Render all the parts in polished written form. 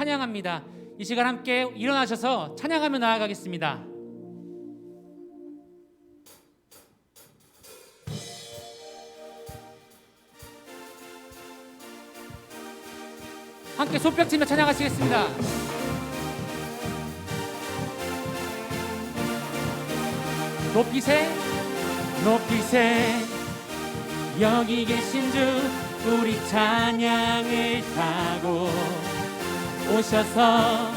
찬양합니다. 이 시간 함께 일어나셔서 찬양하며 나아가겠습니다. 함께 손뼉 치며 찬양하시겠습니다. 높이세 높이세 여기 계신 주 우리 찬양을 타고 오셔서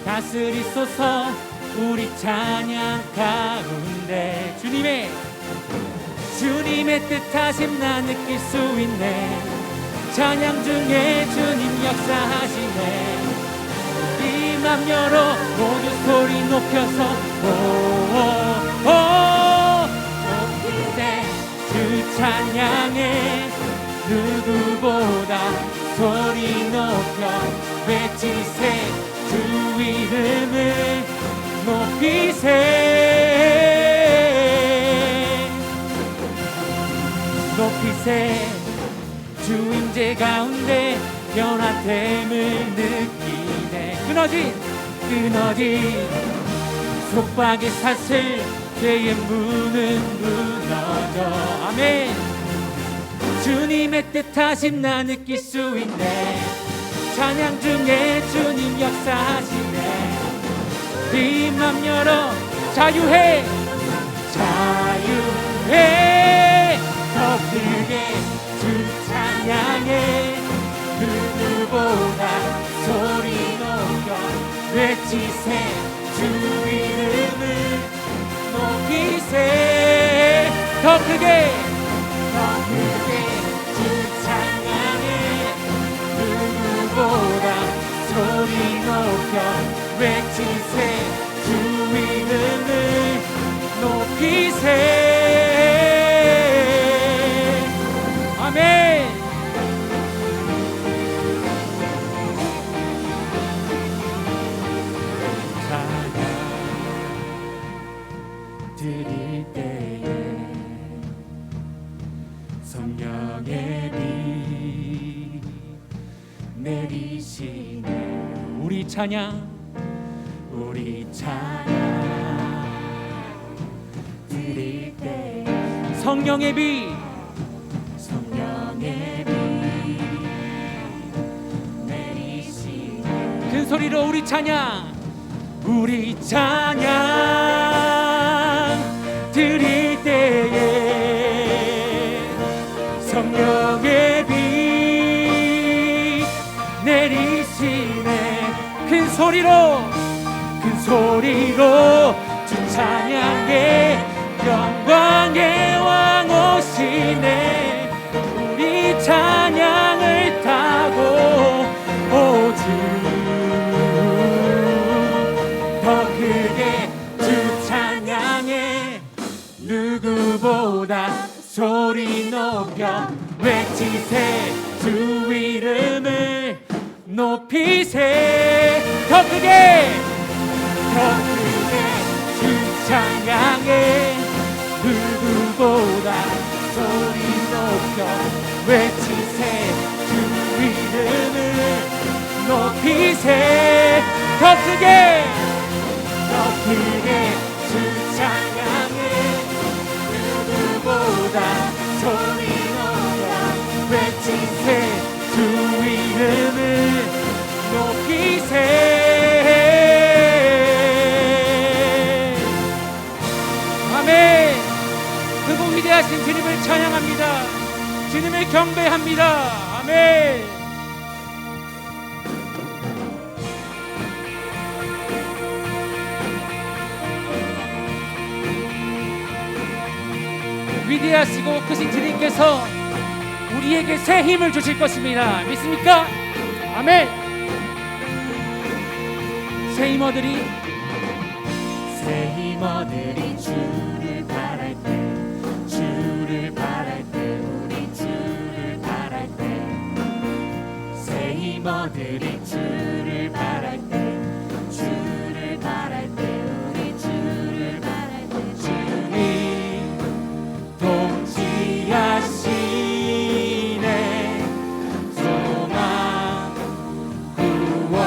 다스리소서. 우리 찬양 가운데 주님의 뜻하심 나 느낄 수 있네. 찬양 중에 주님 역사하시네. 이 맘 열어 모두 소리 높여서 높이세 주 찬양해. 누구보다 소리 높여 외치세. 주 이름을 높이세. 높이세 주 임재 가운데 변화됨을 느끼네. 끊어진 속박의 사슬 죄의 문은 무너져. 아멘. 주님의 뜻하심 나 느낄 수 있네. 찬양 중에 주님 역사하시네. 네 맘 열어 자유해 더 크게 주 찬양해. 누구보다 소리 높여 외치세. 주 이름을 높이세. 더 크게 주 찬양해. 누구보다 소리 높여 외치세. 주 이름을 높이세. 아멘. 찬양 드릴 때에 성령의 빛 내리시네. 우리 찬양 드릴 때 성령의 빛 내리시네. 큰 소리로 우리 찬양 드릴 때에 성령의 빛 내리시네. 큰 소리로 주 찬양해. 영광의 왕 오시네. 우리 찬양을 타고 오주 더 크게 주 찬양해. 누구보다 소리 높여 외치세. 주 이름을 높이세. 더 크게 주 찬양해. 누구보다 소리 높여 외치세. 주 이름을 높이세. 더 크게 주 찬양해. 누구보다 소리 높여 외치세. 주 이름을 높이세. 아멘. 그분 위대하신 주님을 찬양합니다. 주님을 경배합니다. 아멘. 위대하시고 크신 주님께서 우리에게 새 힘을 주실 것입니다. 믿습니까? 아멘. 새 힘어들이 주를 바랄 때 우리 주를 바랄 때 새 힘어들이 주를 바랄 때 우리 주를 바랄 때 주님 동지하시네. 소망 구원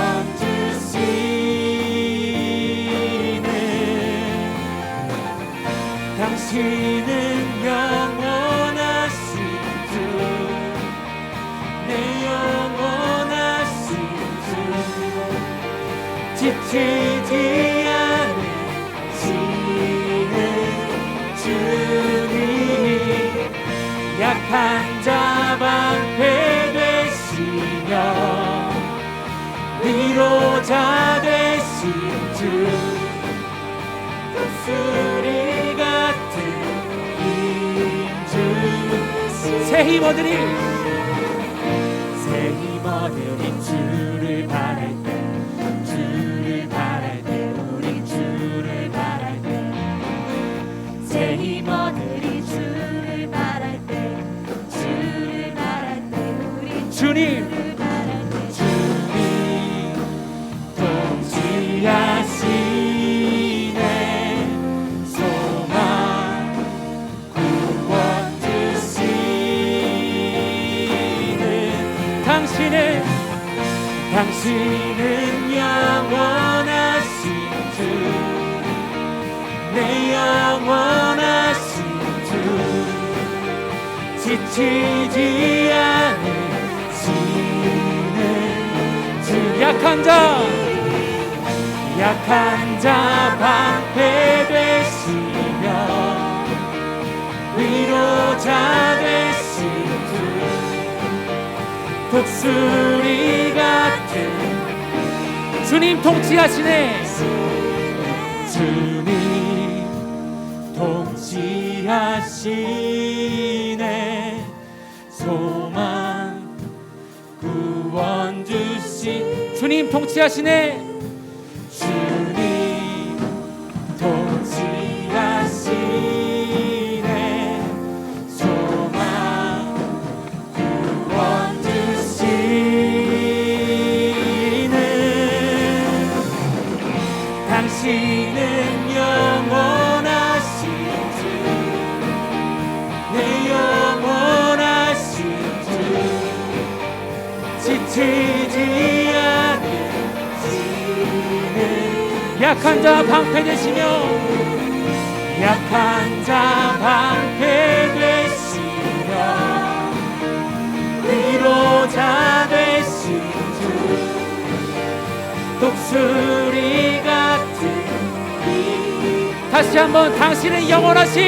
지치지 않으시는 주님, 약한 자 방패 되시며 위로자 되신 주, 독수리 같은 인주, 새 힘 얻으리 주를 바랄 때, 주를 바랄 때, 우리 주를 바랄 때, 새 힘 얻으리 주를 바랄 때, 주를 바랄 때, 우리 주님, 주님 통치하시네, 소망 구원 주시는 당신은 영원하신 주, 내 영원하신 주, 지치지 않으시는 주, 약한 자 방패 되시며 위로자 되신 주, 독수리 같은 주님 통치하시네, 주님 통치하시네, 소망 구원 주신 주님 통치하시네, 주님 통치하시네, 소망 구원 주시는 당신은 영원하신 주, 내 영원하신 주, 지치지 않으시는 약한 자 방패 되시며, 약한 자 방패 되시며 위로자 되신 주, 독수리 같은 다시 한번 당신은 영원하신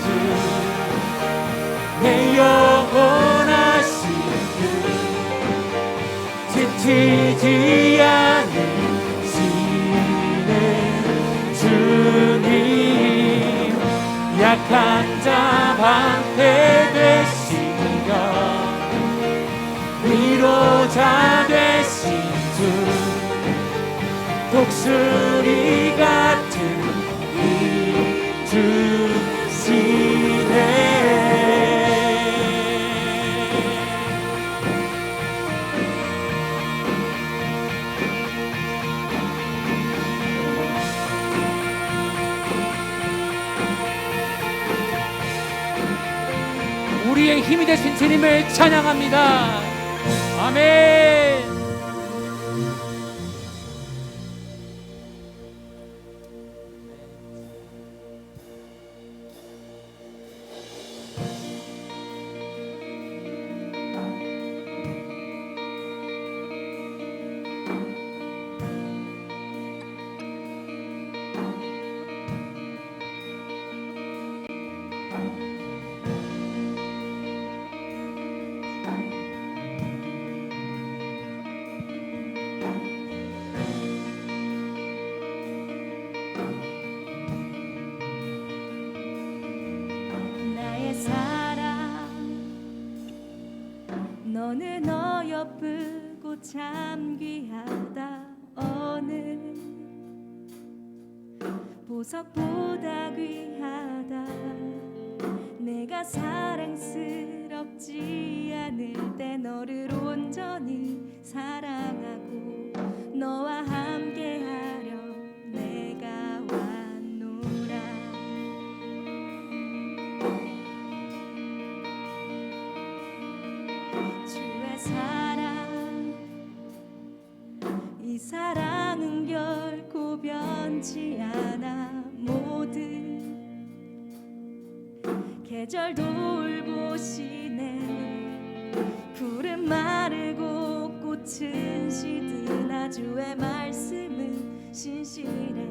주, 내 영원하신 주, 지치지 않으시는 주님, 약한 자 방패 되시며 위로자 되신 주, 독수리 같은 힘 주시네. 우리의 힘이 되신 주님을 찬양합니다. 아멘. 너는 어여쁘고 참 귀하다. 어느 보석보다 귀하다. 내가 사랑스럽지 않을 때 너를 온전히 사랑하고 너와 함께하려 내가 왔노라. 주의 사랑, 이 사랑은 결코 변치 않아. 모든 계절 돌보시네. 꽃은 시드나 주의 말씀은 신실해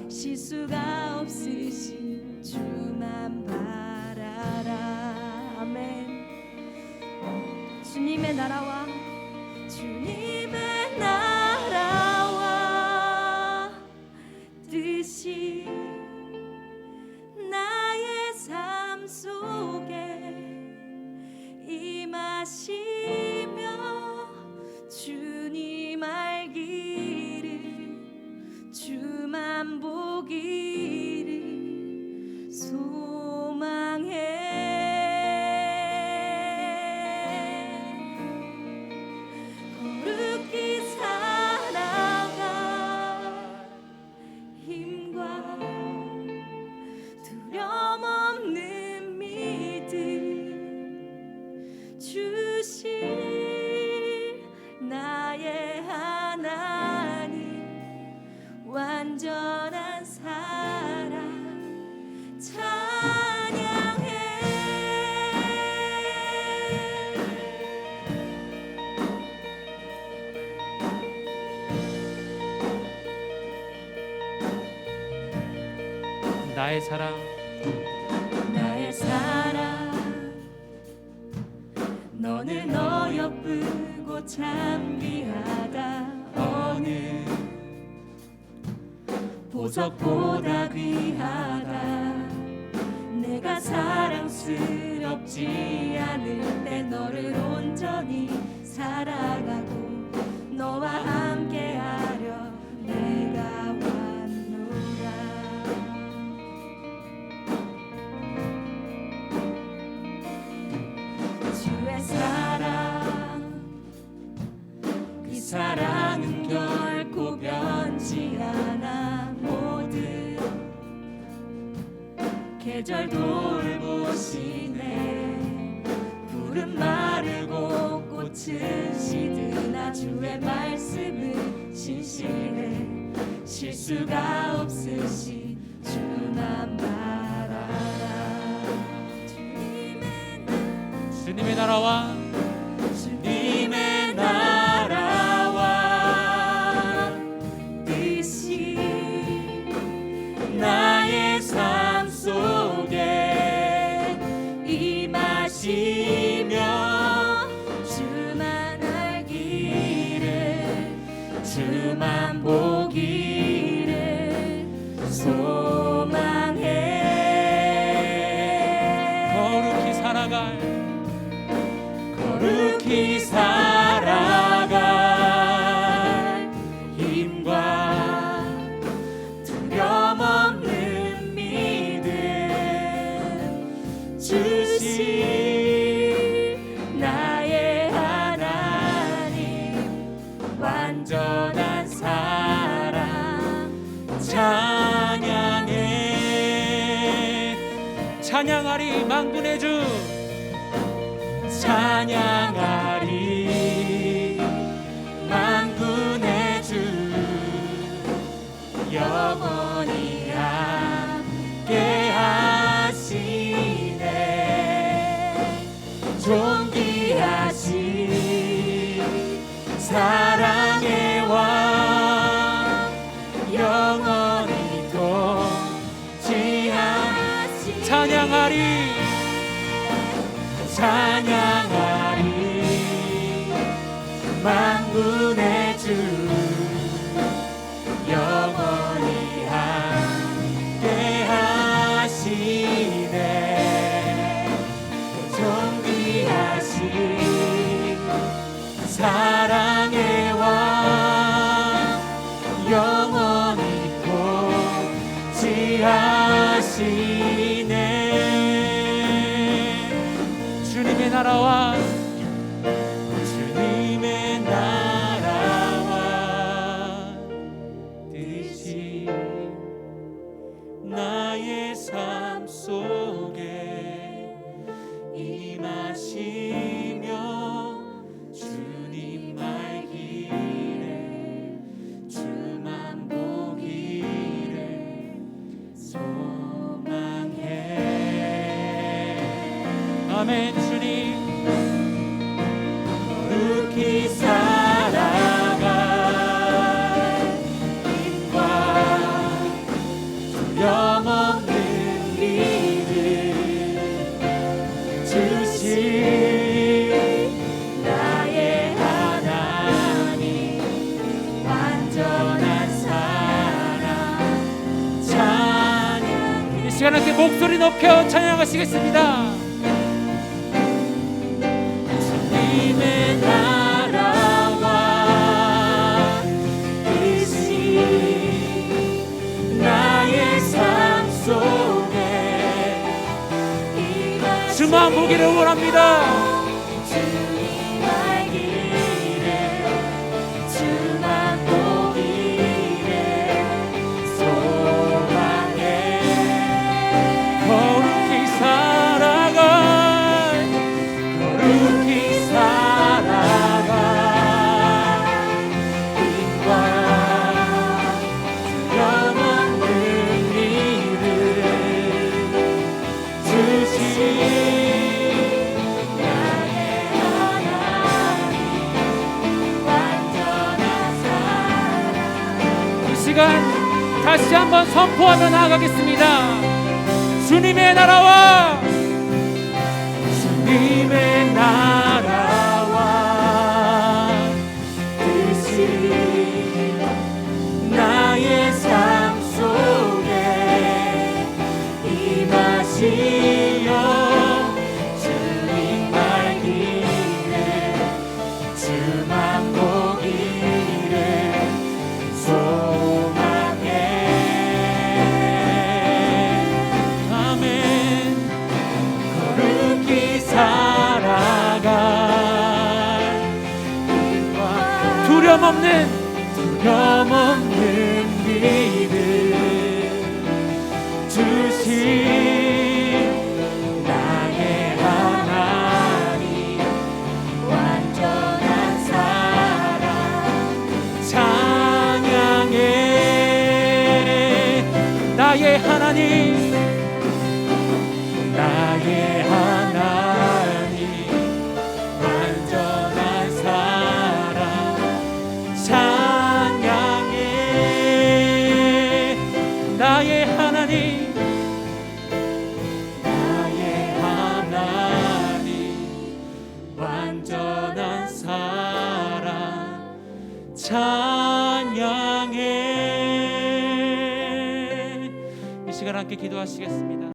실수가 없으신 주만 바라라. 아멘. 주님의 나라와 주님의 나라와 뜻이 나의 삶 속에 임하시며 주님 알기를 주만 보기를 소망해. 거룩히 살아가 힘과 두려움 없는 믿음 주실 나의 하나님 완전한 사랑 찬양해. 나의 사랑 나의 사랑 너는 어여쁘고 참 귀하다. 어느 보석보다 귀하다. 내가 사랑스럽지 않을 때 너를 온전히 사랑하고 너와 함께하려 내가 왔노라. 주의 사랑 그 사랑은 결코 변치 않아. 모든 계절 돌보시네. 푸른 마르고 꽃은 시드나 주의 말씀은 신실해 실수가 없으신 주만 바라라. 주님의 나라와 주님의 나라와 뜻이 나의 삶 속에 임하시며 주만 알기를 주만 보기를 소망해. 거룩히 살아갈 거룩히 살아갈 힘과 두려움 없는 믿음 주실 나의 하나님 완전한 사랑 찬양해. 찬양하리 만군의 주 찬양하리 만군의 주 영원히 함께 하시네. 존귀하신 사랑의 왕 영원히 통치하시. 찬양하리 찬양하리 만군의 주 영원히 함께 하시네. 존귀하신 사랑의 왕 영원히 통치하시네. 주님의 나라와 주님의 나라와 뜻이 나의 삶 속에 임하시며 주님 알기를 주만 보기를 소망해. 아멘. 주님 거룩히 살 높여 찬양하시겠습니다. 주님의 나라와 뜻이 나의 삶 속에 주만 보기를 원합니다. 주님 알기를 주만 보기를 소망해 거룩히 살아갈 힘과 두려움없는 일을 주신 나의 하나님 완전한 사랑 이 시간 다시 한번 선포하며 나아가겠습니다. 주님의 나라와 주님의 나라와 뜻이 나의 삶 속에 임하시어 주님 알기를 주만 보기를 소망해 아멘. 거룩히 살아갈 두려움 없는 일을 주신 나의 하나님 완전한 사랑 찬양해 나의 하나님 나의 하나님 완전한 사랑 찬양해 나의 하나님 나의 하나님 완전한 사랑 찬양해. 이 시간 함께 기도하시겠습니다.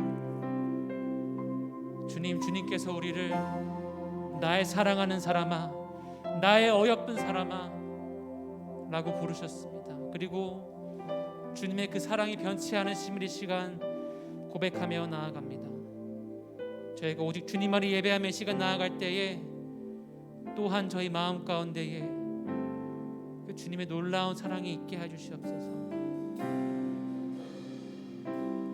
주님께서 우리를 나의 사랑하는 사람아, 나의 어여쁜 사람아 라고 부르셨습니다. 그리고 주님의 그 사랑이 변치 않으심을 이 시간 고백하며 나아갑니다. 저희가 오직 주님만을 예배하며 이 시간 나아갈 때에 또한 저희 마음 가운데에 그 주님의 놀라운 사랑이 있게 해주시옵소서.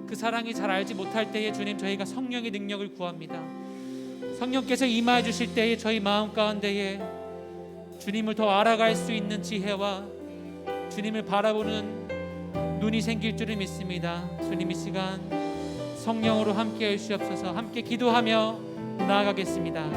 그 사랑이 잘 알지 못할 때에 주님 저희가 성령의 능력을 구합니다. 성령께서 임하여 주실 때에 저희 마음 가운데에 주님을 더 알아갈 수 있는 지혜와 주님을 바라보는 눈이 생길 줄을 믿습니다. 주님 이 시간 성령으로 함께 해주시옵소서. 함께 기도하며 나아가겠습니다.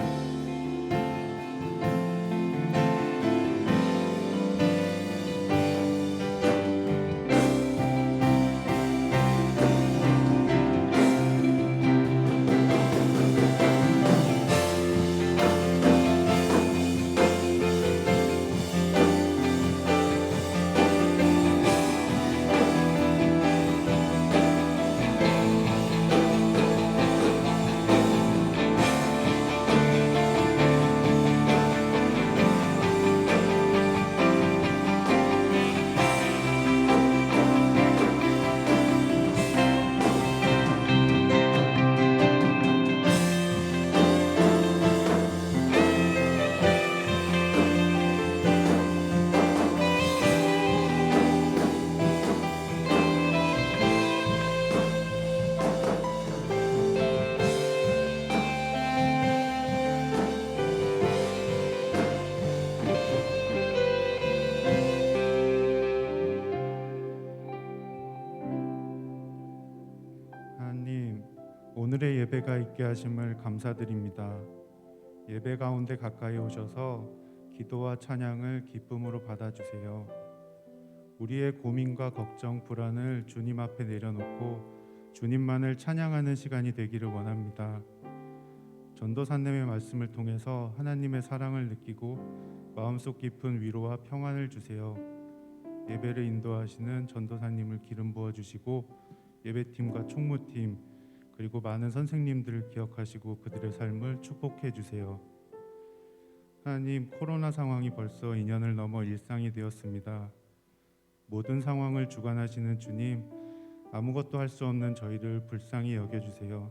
오늘의 예배가 있게 하심을 감사드립니다. 예배 가운데 가까이 오셔서 기도와 찬양을 기쁨으로 받아주세요. 우리의 고민과 걱정, 불안을 주님 앞에 내려놓고 주님만을 찬양하는 시간이 되기를 원합니다. 전도사님의 말씀을 통해서 하나님의 사랑을 느끼고 마음속 깊은 위로와 평안을 주세요. 예배를 인도하시는 전도사님을 기름 부어주시고 예배팀과 총무팀 그리고 많은 선생님들을 기억하시고 그들의 삶을 축복해 주세요. 하나님, 코로나 상황이 벌써 2년을 넘어 일상이 되었습니다. 모든 상황을 주관하시는 주님, 아무것도 할 수 없는 저희를 불쌍히 여겨주세요.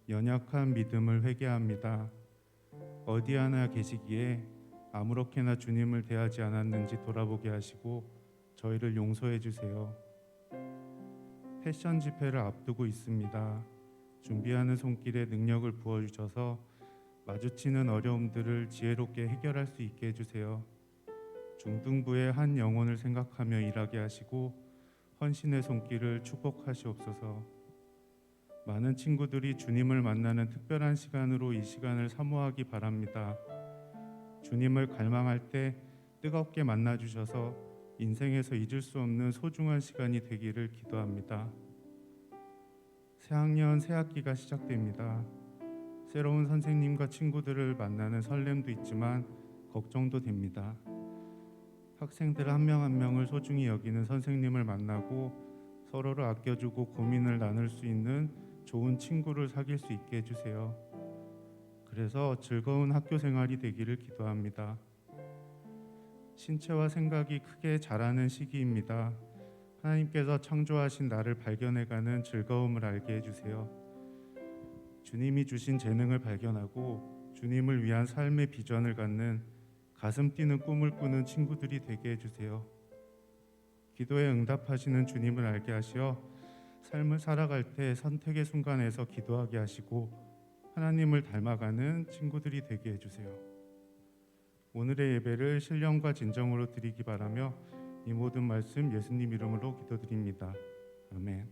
연약한 믿음을 회개합니다. 어디 하나 계시기에 아무렇게나 주님을 대하지 않았는지 돌아보게 하시고 저희를 용서해 주세요. 패션 집회를 앞두고 있습니다. 준비하는 손길에 능력을 부어주셔서 마주치는 어려움들을 지혜롭게 해결할 수 있게 해주세요. 중등부의 한 영혼을 생각하며 일하게 하시고 헌신의 손길을 축복하시옵소서. 많은 친구들이 주님을 만나는 특별한 시간으로 이 시간을 사모하기 바랍니다. 주님을 갈망할 때 뜨겁게 만나주셔서 인생에서 잊을 수 없는 소중한 시간이 되기를 기도합니다. 새학년 새학기가 시작됩니다. 새로운 선생님과 친구들을 만나는 설렘도 있지만 걱정도 됩니다. 학생들 한 명 한 명을 소중히 여기는 선생님을 만나고 서로를 아껴주고 고민을 나눌 수 있는 좋은 친구를 사귈 수 있게 해주세요. 그래서 즐거운 학교 생활이 되기를 기도합니다. 신체와 생각이 크게 자라는 시기입니다. 하나님께서 창조하신 나를 발견해가는 즐거움을 알게 해주세요. 주님이 주신 재능을 발견하고 주님을 위한 삶의 비전을 갖는 가슴 뛰는 꿈을 꾸는 친구들이 되게 해주세요. 기도에 응답하시는 주님을 알게 하시어 삶을 살아갈 때 선택의 순간에서 기도하게 하시고 하나님을 닮아가는 친구들이 되게 해주세요. 오늘의 예배를 신령과 진정으로 드리기 바라며 이 모든 말씀 예수님 이름으로 기도드립니다. 아멘.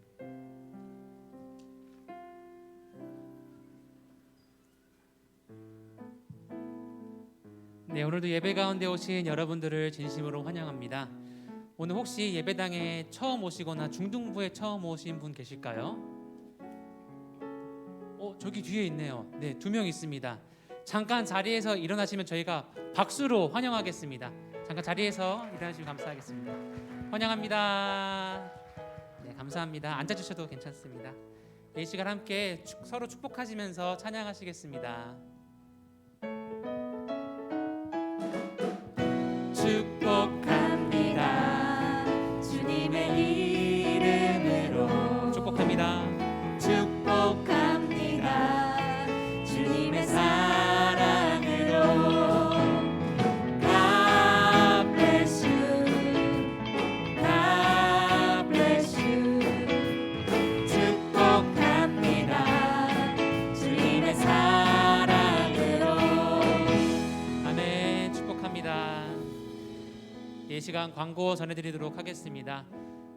네, 오늘도 예배 가운데 오신 여러분들을 진심으로 환영합니다. 오늘 혹시 예배당에 처음 오시거나 중등부에 처음 오신 분 계실까요? 저기 뒤에 있네요. 네, 2명 있습니다. 잠깐 자리에서 일어나시면 저희가 박수로 환영하겠습니다. 잠깐 자리에서 일어나시면 감사하겠습니다. 환영합니다. 네, 감사합니다. 앉아주셔도 괜찮습니다. 이 시간 함께 서로 축복하시면서 찬양하시겠습니다. 축복합니다. 주님의 이름으로 축복합니다. 축복합니다. 주님의 사랑으로 God bless you. God bless you. 축복합니다. 주님의 사랑으로. 아멘. 축복합니다. 이 시간 광고 전해드리도록 하겠습니다.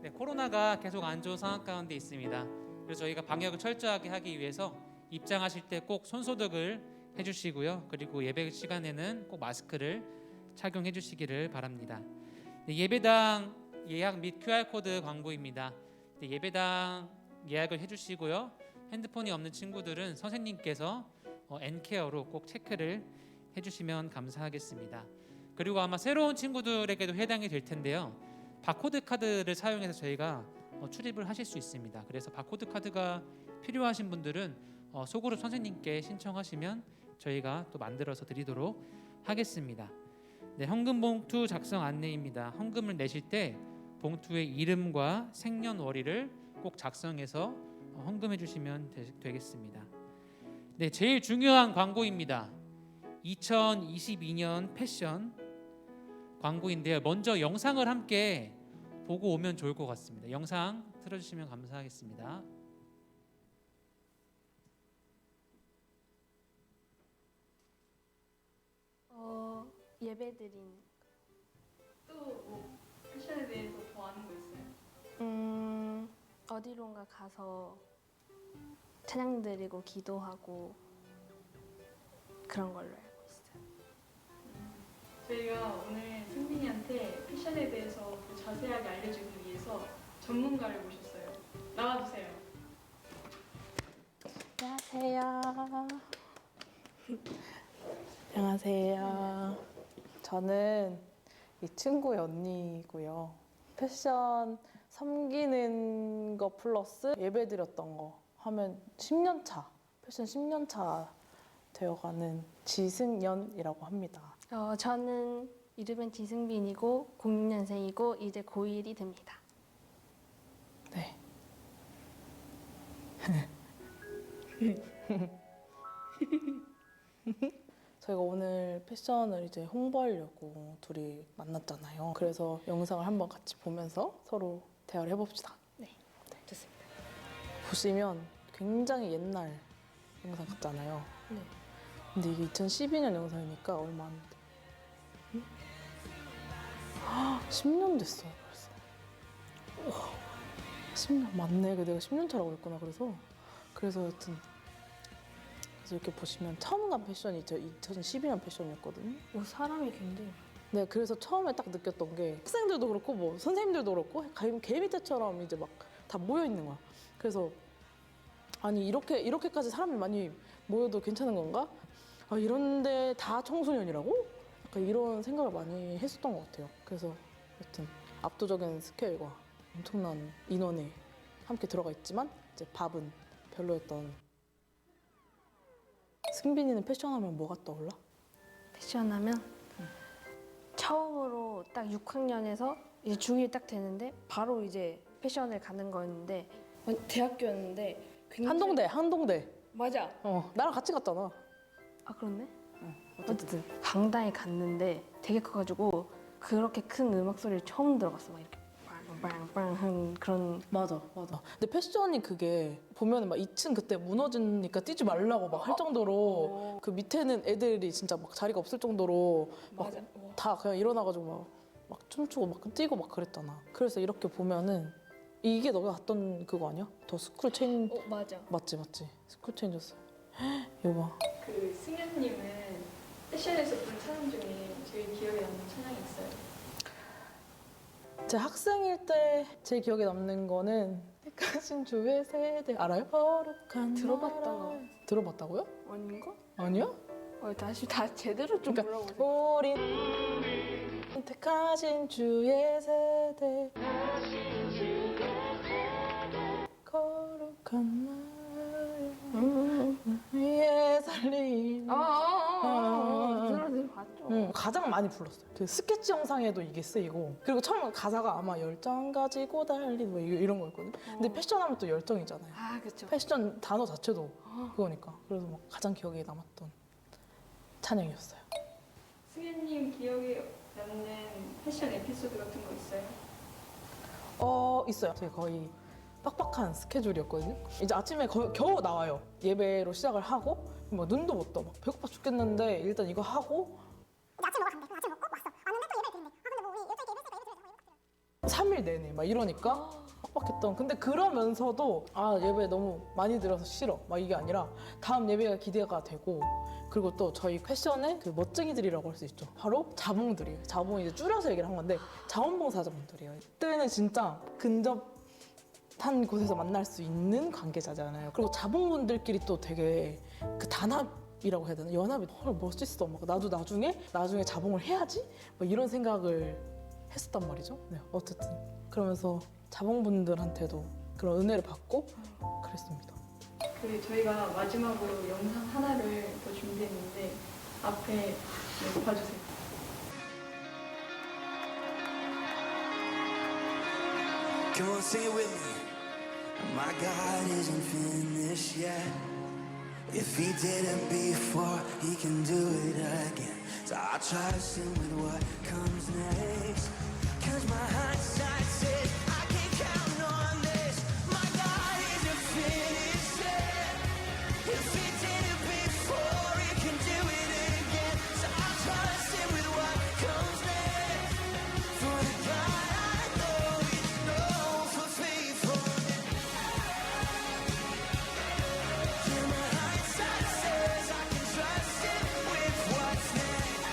네, 코로나가 계속 안 좋은 상황 가운데 있습니다. 그래서 저희가 방역을 철저하게 하기 위해서 입장하실 때 꼭 손소독을 해주시고요. 그리고 예배 시간에는 꼭 마스크를 착용해 주시기를 바랍니다. 네, 예배당 예약 및 QR코드 광고입니다. 네, 예배당 예약을 해주시고요. 핸드폰이 없는 친구들은 선생님께서 N케어로 꼭 체크를 해주시면 감사하겠습니다. 그리고 아마 새로운 친구들에게도 해당이 될 텐데요. 바코드 카드를 사용해서 저희가 출입을 하실 수 있습니다. 그래서 바코드 카드가 필요하신 분들은 소그룹 선생님께 신청하시면 저희가 또 만들어서 드리도록 하겠습니다. 네, 헌금 봉투 작성 안내입니다. 헌금을 내실 때 봉투에 이름과 생년월일을 꼭 작성해서 헌금해 주시면 되겠습니다. 네, 제일 중요한 광고입니다. 2022년 패션 광고인데요. 먼저 영상을 함께 보고 오면 좋을 것 같습니다. 영상 틀어주시면 감사하겠습니다. 예배드린 또 패션에 대해서 더 아는 거 있어요? 어디론가 가서 찬양 드리고 기도하고 그런 걸로 알고 있어요. 저희가 오늘 승민이한테 패션에 대해서 더 자세하게 알려주기 위해서 전문가를 모셨어요. 나와주세요. 안녕하세요. 안녕하세요. 저는 이 친구의 언니고요. 패션 섬기는 거 플러스 예배 드렸던 거 하면 10년 차, 패션 10년 차 되어가는 지승연이라고 합니다. 저는 이름은 지승빈이고 06년생이고 이제 고1이 됩니다. 네. 저희가 오늘 패션을 이제 홍보하려고 둘이 만났잖아요. 그래서 영상을 한번 같이 보면서 서로 대화를 해봅시다. 네, 좋습니다. 보시면 굉장히 옛날 영상 같잖아요. 네. 근데 이게 2012년 영상이니까 얼마 안 돼. 응? 10년 됐어요, 벌써. 우와, 10년 맞네. 내가 10년 차라고 그랬구나. 그래서 여튼 그래서 이렇게 보시면 처음 간 패션이 2012년 패션이었거든요. 사람이 굉장히 네, 그래서 처음에 딱 느꼈던 게 학생들도 그렇고 뭐 선생님들도 그렇고 개 밑에처럼 이제 막 다 모여 있는 거야. 그래서 아니 이렇게까지 사람이 많이 모여도 괜찮은 건가? 아, 이런데 다 청소년이라고? 약간 이런 생각을 많이 했었던 것 같아요. 그래서 여튼 압도적인 스케일과 엄청난 인원이 함께 들어가 있지만 이제 밥은 별로였던. 승빈이는 패션하면 뭐가 떠올라? 패션하면 처음으로 딱 6학년에서 이제 중1 딱 되는데 바로 이제 패션을 가는 거였는데 대학교였는데 굉장히 한동대. 맞아. 나랑 같이 갔잖아. 아 그렇네. 어쨌든. 강당에 갔는데 되게 커가지고 그렇게 큰 음악 소리를 처음 들어봤어. 막 이렇게 빵빵빵 하는 그런. 맞아. 근데 패션이 그게 보면은 막 2층 그때 무너지니까 뛰지 말라고 막 할 정도로 그 밑에는 애들이 진짜 막 자리가 없을 정도로 막 맞아. 다 그냥 일어나가지고 막 춤추고 막 뛰고 막 그랬잖아. 그래서 이렇게 보면은 이게 너가 갔던 그거 아니야? 더 스쿨 체인. 맞아. 맞지. 스쿨 체인졌어. 이거 봐. 그 승현님은 패션에서 부른 찬양 중에 제일 기억에 남는 찬양이 있어요? 제 학생일 때 제 기억에 남는 거는 택하신 주의 세대 알아요? 거룩한 들어봤던 나라. 거. 들어봤다고요? 아닌가? 아니야? 다시 다 제대로 좀 그러니까 불러보세요. 우리 택하신 주의 세대 거룩한 나라 위에 살린 들어봤죠. 가장 많이 불렀어요. 그 스케치 영상에도 이게 쓰이고 그리고 처음 가사가 아마 열정 가지고 달린 뭐 이런 거였거든. 근데 패션하면 또 열정이잖아요. 아 그렇죠. 패션 단어 자체도 그거니까. 그래서 막 가장 기억에 남았던 찬양이었어요. 승현님 기억에 남는 패션 에피소드 같은 거 있어요? 있어요. 제가 거의 빡빡한 스케줄이었거든요. 이제 아침에 겨우 나와요. 예배로 시작을 하고 막 눈도 못 떠. 막 배고파 죽겠는데 일단 이거 하고 아침 먹어 간대. 아침 먹고 왔어. 왔는데 또 예배 드린대. 근데 뭐 우리 일주일째 예배 했으니까 예배 드려야 돼. 3일 내내 막 이러니까 빡빡했던. 근데 그러면서도 예배 너무 많이 들어서 싫어 막 이게 아니라 다음 예배가 기대가 되고 그리고 또 저희 패션의 그 멋쟁이들이라고 할 수 있죠. 바로 자봉들이에요. 자봉 이제 줄여서 얘기를 한 건데 자원봉사자분들이에요. 그때는 진짜 근접한 곳에서 만날 수 있는 관계자잖아요. 그리고 자봉분들끼리 또 되게 그 단합이라고 해야 되나? 연합이 멋있어. 막 나도 나중에 자봉을 해야지? 막 이런 생각을 했었단 말이죠. 네, 어쨌든 그러면서 자봉분들한테도 그런 은혜를 받고 그랬습니다. 그 저희가 마지막으로 영상 하나를 더 준비했는데 앞에 봐주세요. Come on, sing it with me. My God isn't finished yet. If he didn't before, he can do it again. So I'll trust him with what comes next. Cause my hindsight says I can count on this. My God isn't finished yet. If he didn't before, he can do it again. So I'll trust him with what comes next. For the God I know is known for faithfulness. Yeah, my hindsight says I can trust him with what's next.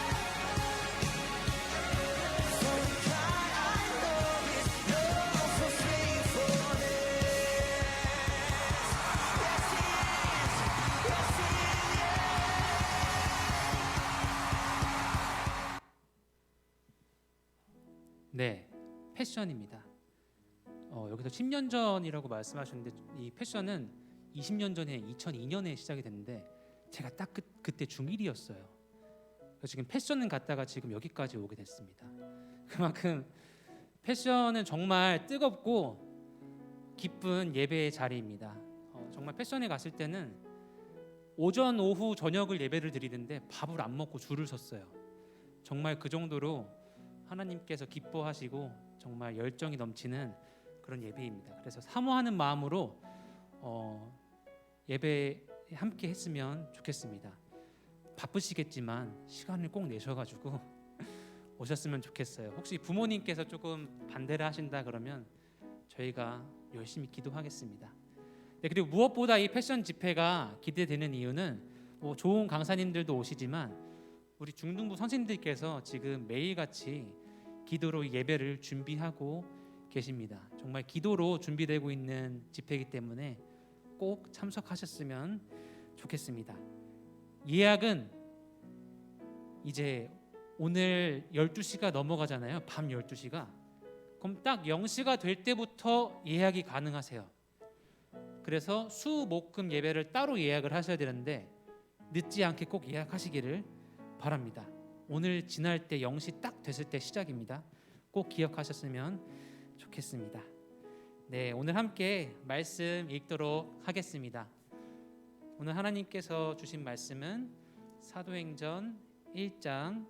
For the God I know is known for faithfulness. Yes, he is. Yes, he is. 네, 패션입니다. 여기서 10년 전이라고 말씀하셨는데 이 패션은 20년 전에 2002년에 시작이 됐는데 제가 딱 그때 중1이었어요. 지금 패션은 갔다가 지금 여기까지 오게 됐습니다. 그만큼 패션은 정말 뜨겁고 기쁜 예배의 자리입니다. 정말 패션에 갔을 때는 오전, 오후, 저녁을 예배를 드리는데 밥을 안 먹고 줄을 섰어요. 정말 그 정도로 하나님께서 기뻐하시고 정말 열정이 넘치는 그런 예배입니다. 그래서 사모하는 마음으로 예배 함께 했으면 좋겠습니다. 바쁘시겠지만 시간을 꼭 내셔가지고 오셨으면 좋겠어요. 혹시 부모님께서 조금 반대를 하신다 그러면 저희가 열심히 기도하겠습니다. 네, 그리고 무엇보다 이 패션 집회가 기대되는 이유는 좋은 강사님들도 오시지만 우리 중등부 선생님들께서 지금 매일같이 기도로 예배를 준비하고 계십니다. 정말 기도로 준비되고 있는 집회이기 때문에 꼭 참석하셨으면 좋겠습니다. 예약은 이제 오늘 12시가 넘어가잖아요. 밤 12시가. 그럼 딱 0시가 될 때부터 예약이 가능하세요. 그래서 수, 목, 금 예배를 따로 예약을 하셔야 되는데 늦지 않게 꼭 예약하시기를 바랍니다. 오늘 지날 때 0시 딱 됐을 때 시작입니다. 꼭 기억하셨으면 좋겠습니다. 네, 오늘 함께 말씀 읽도록 하겠습니다. 오늘 하나님께서 주신 말씀은 사도행전 1장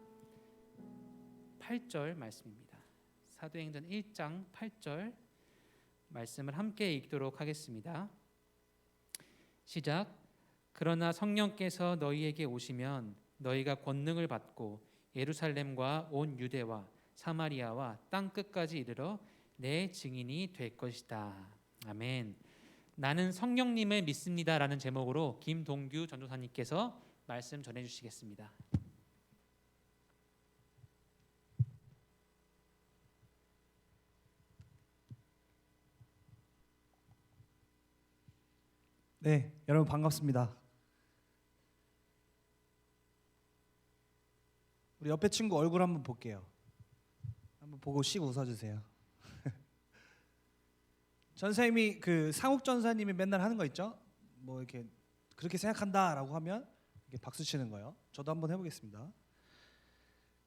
8절 말씀입니다. 사도행전 1장 8절 말씀을 함께 읽도록 하겠습니다. 시작. 그러나 성령께서 너희에게 오시면 너희가 권능을 받고 예루살렘과 온 유대와 사마리아와 땅 끝까지 이르러 내 증인이 될 것이다. 아멘. 나는 성령님을 믿습니다라는 제목으로 김동규 전도사님께서 말씀 전해 주시겠습니다. 네, 여러분 반갑습니다. 우리 옆에 친구 얼굴 한번 볼게요. 한번 보고 씩 웃어주세요. 전사님이 그 상욱 전사님이 맨날 하는 거 있죠? 뭐 이렇게 그렇게 생각한다라고 하면 이렇게 박수 치는 거예요. 저도 한번 해보겠습니다.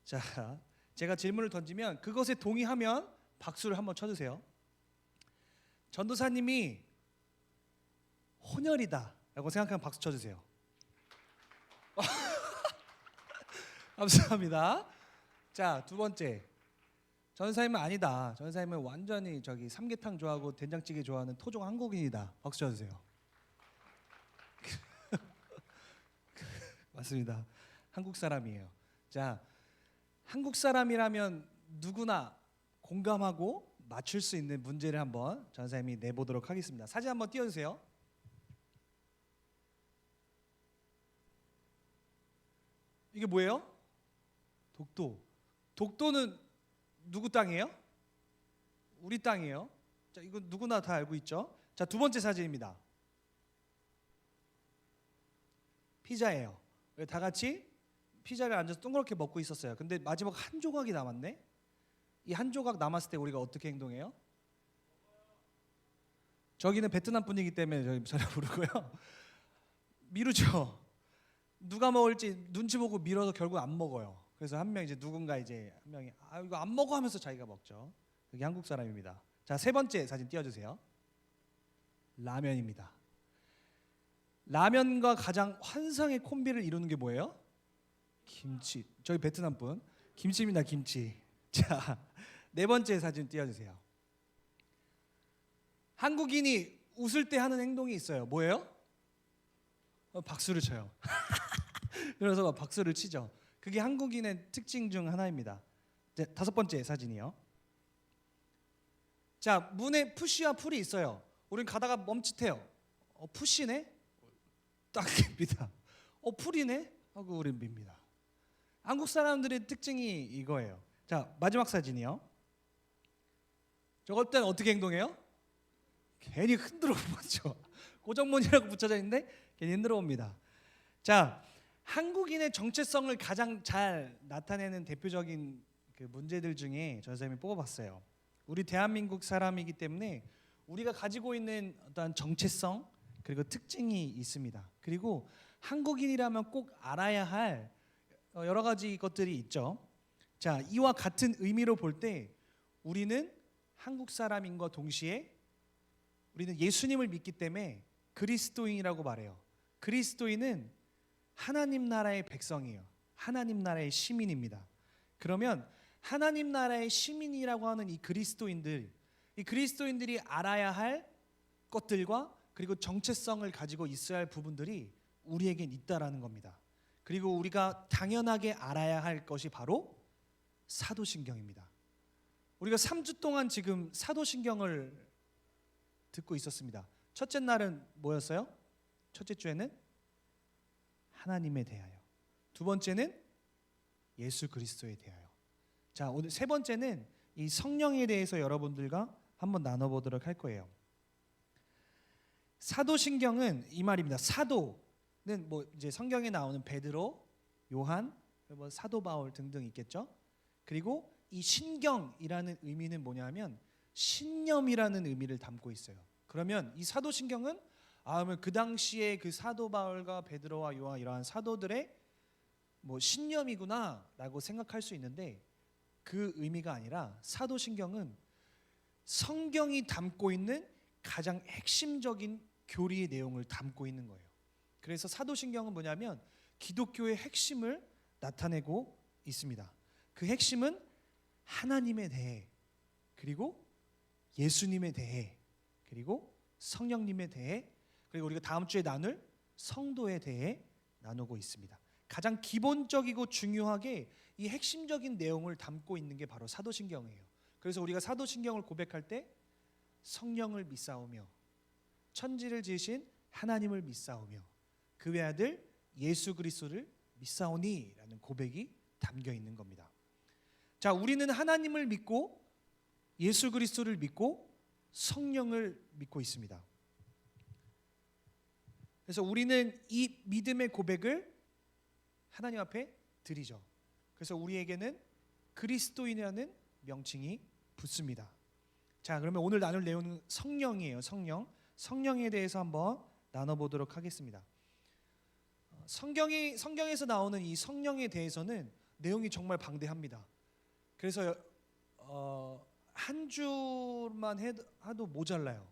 자, 제가 질문을 던지면 그것에 동의하면 박수를 한번 쳐주세요. 전도사님이 혼혈이다라고 생각하면 박수 쳐주세요. 감사합니다. 자, 두 번째. 전사님은 아니다. 전사님은 완전히 저기 삼계탕 좋아하고 된장찌개 좋아하는 토종 한국인이다. 박수 쳐주세요. 맞습니다. 한국 사람이에요. 자, 한국 사람이라면 누구나 공감하고 맞출 수 있는 문제를 한번 전사님이 내보도록 하겠습니다. 사진 한번 띄워주세요. 이게 뭐예요? 독도. 독도는 누구 땅이에요? 우리 땅이에요. 자, 이거 누구나 다 알고 있죠? 자, 두 번째 사진입니다. 피자예요. 다 같이 피자를 앉아서 동그랗게 먹고 있었어요. 근데 마지막 한 조각이 남았네. 이 한 조각 남았을 때 우리가 어떻게 행동해요? 저기는 베트남 분이기 때문에 저희 잘 모르고요. 미루죠. 누가 먹을지 눈치 보고 밀어서 결국 안 먹어요. 그래서 한 명 이제 누군가 이제 한 명이 이거 안 먹어 하면서 자기가 먹죠. 그게 한국 사람입니다. 자, 세 번째 사진 띄워주세요. 라면입니다. 라면과 가장 환상의 콤비를 이루는 게 뭐예요? 김치. 저희 베트남 분 김치입니다. 김치. 자, 네 번째 사진 띄워주세요. 한국인이 웃을 때 하는 행동이 있어요. 뭐예요? 박수를 쳐요. 그래서 박수를 치죠. 그게 한국인의 특징 중 하나입니다. 이제 다섯 번째 사진이요. 자, 문에 푸시와 풀이 있어요. 우린 가다가 멈칫해요. 푸시네? 딱 깁니다. 풀이네? 하고 우린 밉니다. 한국 사람들의 특징이 이거예요. 자, 마지막 사진이요. 저럴 때는 어떻게 행동해요? 괜히 흔들어 보죠. 고정문이라고 붙여져 있는데 괜히 흔들어 봅니다. 자, 한국인의 정체성을 가장 잘 나타내는 대표적인 그 문제들 중에 전사님이 뽑아봤어요. 우리 대한민국 사람이기 때문에 우리가 가지고 있는 어떤 정체성, 그리고 특징이 있습니다. 그리고 한국인이라면 꼭 알아야 할 여러 가지 것들이 있죠. 자, 이와 같은 의미로 볼 때 우리는 한국 사람인과 동시에 우리는 예수님을 믿기 때문에 그리스도인이라고 말해요. 그리스도인은 하나님 나라의 백성이에요. 하나님 나라의 시민입니다. 그러면 하나님 나라의 시민이라고 하는 이 그리스도인들이 알아야 할 것들과 그리고 정체성을 가지고 있어야 할 부분들이 우리에겐 있다라는 겁니다. 그리고 우리가 당연하게 알아야 할 것이 바로 사도신경입니다. 우리가 3주 동안 지금 사도신경을 듣고 있었습니다. 첫째 날은 뭐였어요? 첫째 주에는 하나님에 대하여, 두 번째는 예수 그리스도에 대하여. 자, 오늘 세 번째는 이 성령에 대해서 여러분들과 한번 나눠보도록 할 거예요. 사도신경은 이 말입니다. 사도는 뭐 이제 성경에 나오는 베드로, 요한, 뭐 사도 바울 등등 있겠죠. 그리고 이 신경이라는 의미는 뭐냐면 신념이라는 의미를 담고 있어요. 그러면 이 사도신경은 그러면 그 당시에 그 사도 바울과 베드로와 요한 이러한 사도들의 뭐 신념이구나라고 생각할 수 있는데 그 의미가 아니라 사도신경은 성경이 담고 있는 가장 핵심적인 교리의 내용을 담고 있는 거예요. 그래서 사도신경은 뭐냐면 기독교의 핵심을 나타내고 있습니다. 그 핵심은 하나님에 대해, 그리고 예수님에 대해, 그리고 성령님에 대해, 그리고 우리가 다음 주에 나눌 성도에 대해 나누고 있습니다. 가장 기본적이고 중요하게 이 핵심적인 내용을 담고 있는 게 바로 사도신경이에요. 그래서 우리가 사도신경을 고백할 때 성령을 믿사오며 천지를 지으신 하나님을 믿사오며 그 외아들 예수 그리스도를 믿사오니라는 고백이 담겨 있는 겁니다. 자, 우리는 하나님을 믿고 예수 그리스도를 믿고 성령을 믿고 있습니다. 그래서 우리는 이 믿음의 고백을 하나님 앞에 드리죠. 그래서 우리에게는 그리스도인이라는 명칭이 붙습니다. 자, 그러면 오늘 나눌 내용은 성령이에요. 성령에 대해서 한번 나눠보도록 하겠습니다. 성경에서 나오는 이 성령에 대해서는 내용이 정말 방대합니다. 그래서 한 주만 해도 모자라요.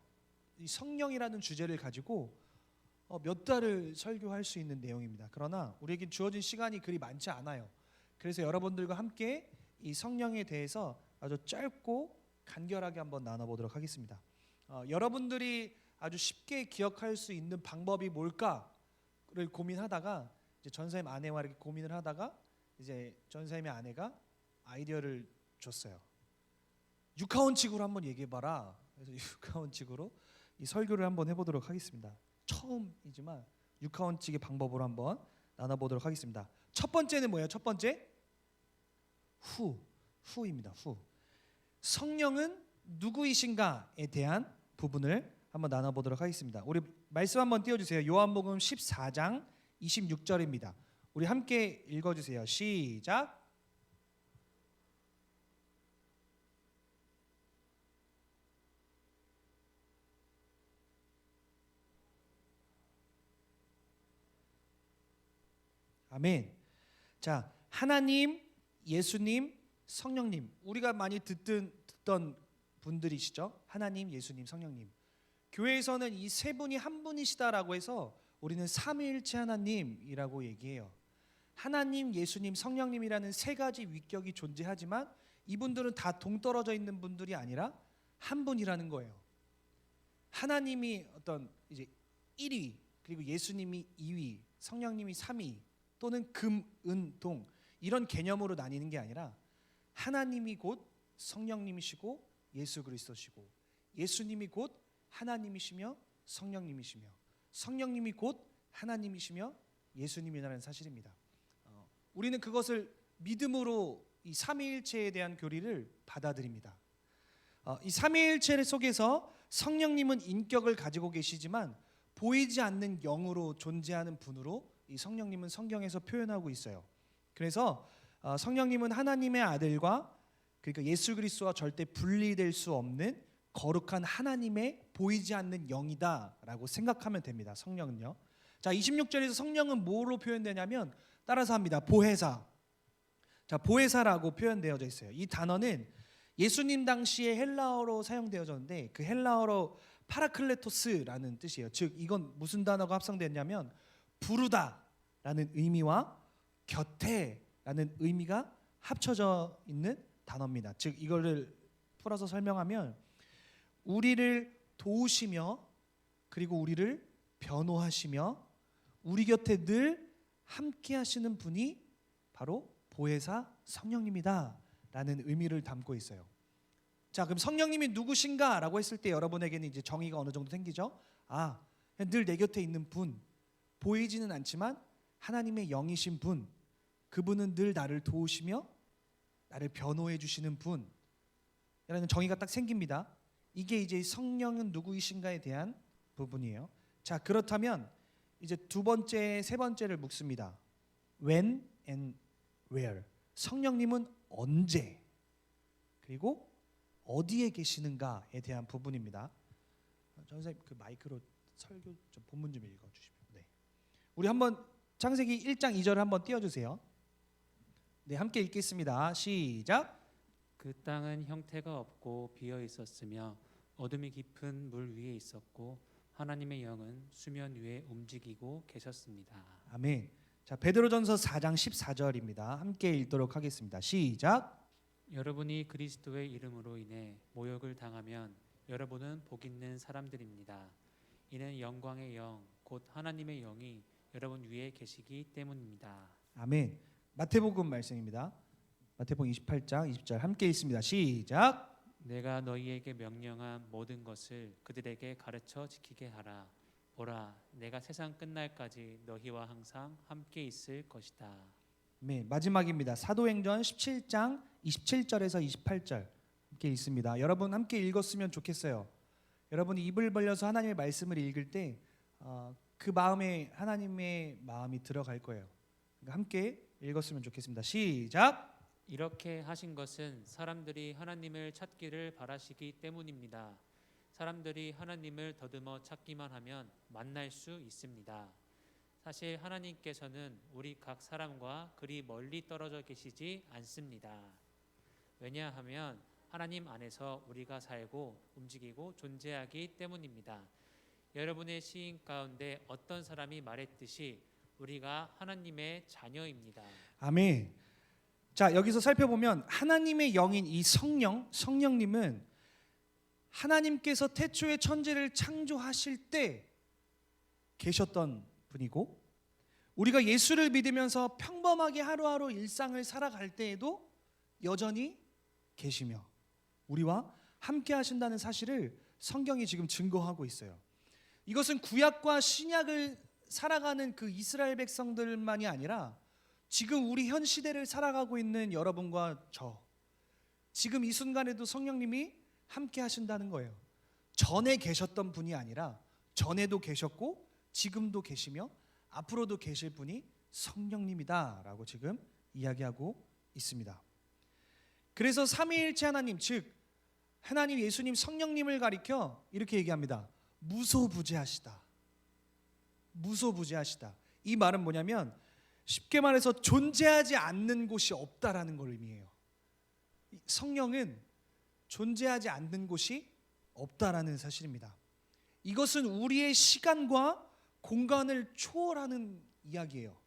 이 성령이라는 주제를 가지고 몇 달을 설교할 수 있는 내용입니다. 그러나 우리에게 주어진 시간이 그리 많지 않아요. 그래서 여러분들과 함께 이 성령에 대해서 아주 짧고 간결하게 한번 나눠보도록 하겠습니다. 여러분들이 아주 쉽게 기억할 수 있는 방법이 뭘까를 고민하다가 이제 전사님 아내와 이렇게 고민을 하다가 이제 전사님의 아내가 아이디어를 줬어요. 육하원칙으로 한번 얘기해봐라. 그래서 육하원칙으로 이 설교를 한번 해보도록 하겠습니다. 처음이지만 육하원칙의 방법으로 한번 나눠보도록 하겠습니다. 첫 번째는 뭐예요? 첫 번째 후입니다. 성령은 누구이신가에 대한 부분을 한번 나눠보도록 하겠습니다. 우리 말씀 한번 띄워주세요. 요한복음 14장 26절입니다. 우리 함께 읽어주세요. 시작. 아멘. 자, 하나님, 예수님, 성령님. 우리가 많이 듣던 분들이시죠. 하나님, 예수님, 성령님. 교회에서는 이 세 분이 한 분이시다라고 해서 우리는 삼위일체 하나님이라고 얘기해요. 하나님, 예수님, 성령님이라는 세 가지 위격이 존재하지만 이분들은 다 동떨어져 있는 분들이 아니라 한 분이라는 거예요. 하나님이 어떤 이제 1위, 그리고 예수님이 2위, 성령님이 3위, 또는 금, 은, 동 이런 개념으로 나뉘는 게 아니라 하나님이 곧 성령님이시고 예수 그리스도시고, 예수님이 곧 하나님이시며 성령님이시며, 성령님이 곧 하나님이시며 예수님이라는 사실입니다. 우리는 그것을 믿음으로 이 삼위일체에 대한 교리를 받아들입니다. 이 삼위일체 속에서 성령님은 인격을 가지고 계시지만 보이지 않는 영으로 존재하는 분으로 이 성령님은 성경에서 표현하고 있어요. 그래서 성령님은 하나님의 아들과 그러니까 예수 그리스도와 절대 분리될 수 없는 거룩한 하나님의 보이지 않는 영이다라고 생각하면 됩니다. 성령은요. 자, 26절에서 성령은 뭐로 표현되냐면 따라서 합니다. 보혜사. 자, 보혜사라고 표현되어져 있어요. 이 단어는 예수님 당시에 헬라어로 사용되어졌는데 그 헬라어로 파라클레토스라는 뜻이에요. 즉 이건 무슨 단어가 합성됐냐면 부르다라는 의미와 곁에라는 의미가 합쳐져 있는 단어입니다. 즉 이거를 풀어서 설명하면 우리를 도우시며 그리고 우리를 변호하시며 우리 곁에 늘 함께 하시는 분이 바로 보혜사 성령님이다 라는 의미를 담고 있어요. 자, 그럼 성령님이 누구신가 라고 했을 때 여러분에게는 이제 정의가 어느 정도 생기죠. 늘 내 곁에 있는 분, 보이지는 않지만 하나님의 영이신 분, 그분은 늘 나를 도우시며 나를 변호해 주시는 분 라는 정의가 딱 생깁니다. 이게 이제 성령은 누구이신가에 대한 부분이에요. 자, 그렇다면 이제 두 번째, 세 번째를 묻습니다. When and where. 성령님은 언제 그리고 어디에 계시는가에 대한 부분입니다. 전사님 그 마이크로 설교 좀 본문 좀 읽어주시면. 네. 우리 한번 창세기 1장 2절을 한번 띄워주세요. 네, 함께 읽겠습니다. 시작. 그 땅은 형태가 없고 비어 있었으며 어둠이 깊은 물 위에 있었고 하나님의 영은 수면 위에 움직이고 계셨습니다. 아멘. 자, 베드로전서 4장 14절입니다. 함께 읽도록 하겠습니다. 시작. 여러분이 그리스도의 이름으로 인해 모욕을 당하면 여러분은 복 있는 사람들입니다. 이는 영광의 영, 곧 하나님의 영이 여러분 위에 계시기 때문입니다. 아멘. 마태복음 말씀입니다. 마태복음 28장 20절 함께 읽습니다. 시작. 내가 너희에게 명령한 모든 것을 그들에게 가르쳐 지키게 하라. 보라, 내가 세상 끝날까지 너희와 항상 함께 있을 것이다. 네, 마지막입니다. 사도행전 17장 27절에서 28절 함께 읽습니다. 여러분 함께 읽었으면 좋겠어요. 여러분이 입을 벌려서 하나님의 말씀을 읽을 때 그 마음에 하나님의 마음이 들어갈 거예요. 그러니까 함께 읽었으면 좋겠습니다. 시작. 이렇게 하신 것은 사람들이 하나님을 찾기를 바라시기 때문입니다. 사람들이 하나님을 더듬어 찾기만 하면 만날 수 있습니다. 사실 하나님께서는 우리 각 사람과 그리 멀리 떨어져 계시지 않습니다. 왜냐하면 하나님 안에서 우리가 살고 움직이고 존재하기 때문입니다. 여러분의 시인 가운데 어떤 사람이 말했듯이 우리가 하나님의 자녀입니다. 아멘. 자, 여기서 살펴보면 하나님의 영인 이 성령님은 하나님께서 태초에 천지를 창조하실 때 계셨던 분이고 우리가 예수를 믿으면서 평범하게 하루하루 일상을 살아갈 때에도 여전히 계시며 우리와 함께 하신다는 사실을 성경이 지금 증거하고 있어요. 이것은 구약과 신약을 살아가는 그 이스라엘 백성들만이 아니라 지금 우리 현 시대를 살아가고 있는 여러분과 저 지금 이 순간에도 성령님이 함께 하신다는 거예요. 전에 계셨던 분이 아니라 전에도 계셨고 지금도 계시며 앞으로도 계실 분이 성령님이다라고 지금 이야기하고 있습니다. 그래서 삼위일체 하나님 즉 하나님 예수님 성령님을 가리켜 이렇게 얘기합니다. 무소부재하시다. 무소부재하시다. 이 말은 뭐냐면 쉽게 말해서 존재하지 않는 곳이 없다라는 걸 의미해요. 성령은 존재하지 않는 곳이 없다라는 사실입니다. 이것은 우리의 시간과 공간을 초월하는 이야기예요.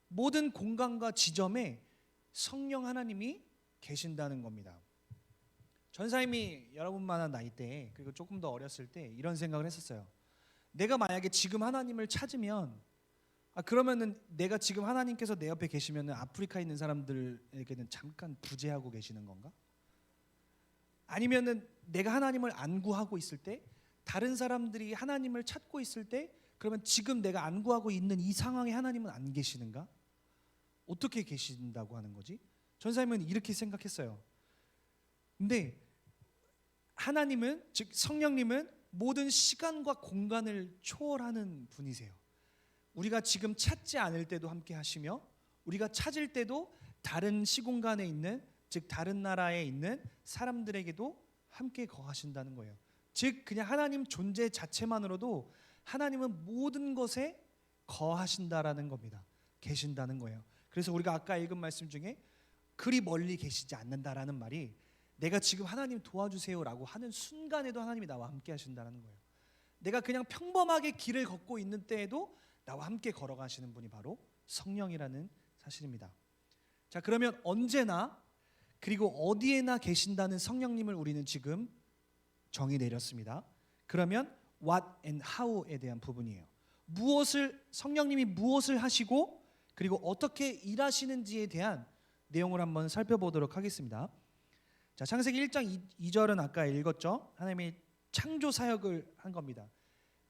모든 공간과 지점에 성령 하나님이 계신다는 겁니다. 전사님이 여러분만한 나이 때 그리고 조금 더 어렸을 때 이런 생각을 했었어요. 내가 만약에 지금 하나님을 찾으면 그러면은 내가 지금 하나님께서 내 옆에 계시면은 아프리카에 있는 사람들에게는 잠깐 부재하고 계시는 건가? 아니면은 내가 하나님을 안 구하고 있을 때 다른 사람들이 하나님을 찾고 있을 때 그러면 지금 내가 안 구하고 있는 이 상황에 하나님은 안 계시는가? 어떻게 계신다고 하는 거지? 전사님은 이렇게 생각했어요. 근데 하나님은 즉 성령님은 모든 시간과 공간을 초월하는 분이세요. 우리가 지금 찾지 않을 때도 함께 하시며 우리가 찾을 때도 다른 시공간에 있는 즉 다른 나라에 있는 사람들에게도 함께 거하신다는 거예요. 즉 그냥 하나님 존재 자체만으로도 하나님은 모든 것에 거하신다라는 겁니다. 계신다는 거예요. 그래서 우리가 아까 읽은 말씀 중에 그리 멀리 계시지 않는다라는 말이 내가 지금 하나님 도와주세요라고 하는 순간에도 하나님이 나와 함께 하신다는 거예요. 내가 그냥 평범하게 길을 걷고 있는 때에도 나와 함께 걸어가시는 분이 바로 성령이라는 사실입니다. 자, 그러면 언제나 그리고 어디에나 계신다는 성령님을 우리는 지금 정의 내렸습니다. 그러면 what and how에 대한 부분이에요. 성령님이 무엇을 하시고 그리고 어떻게 일하시는지에 대한 내용을 한번 살펴보도록 하겠습니다. 자, 창세기 1장 2절은 아까 읽었죠. 하나님이 창조 사역을 한 겁니다.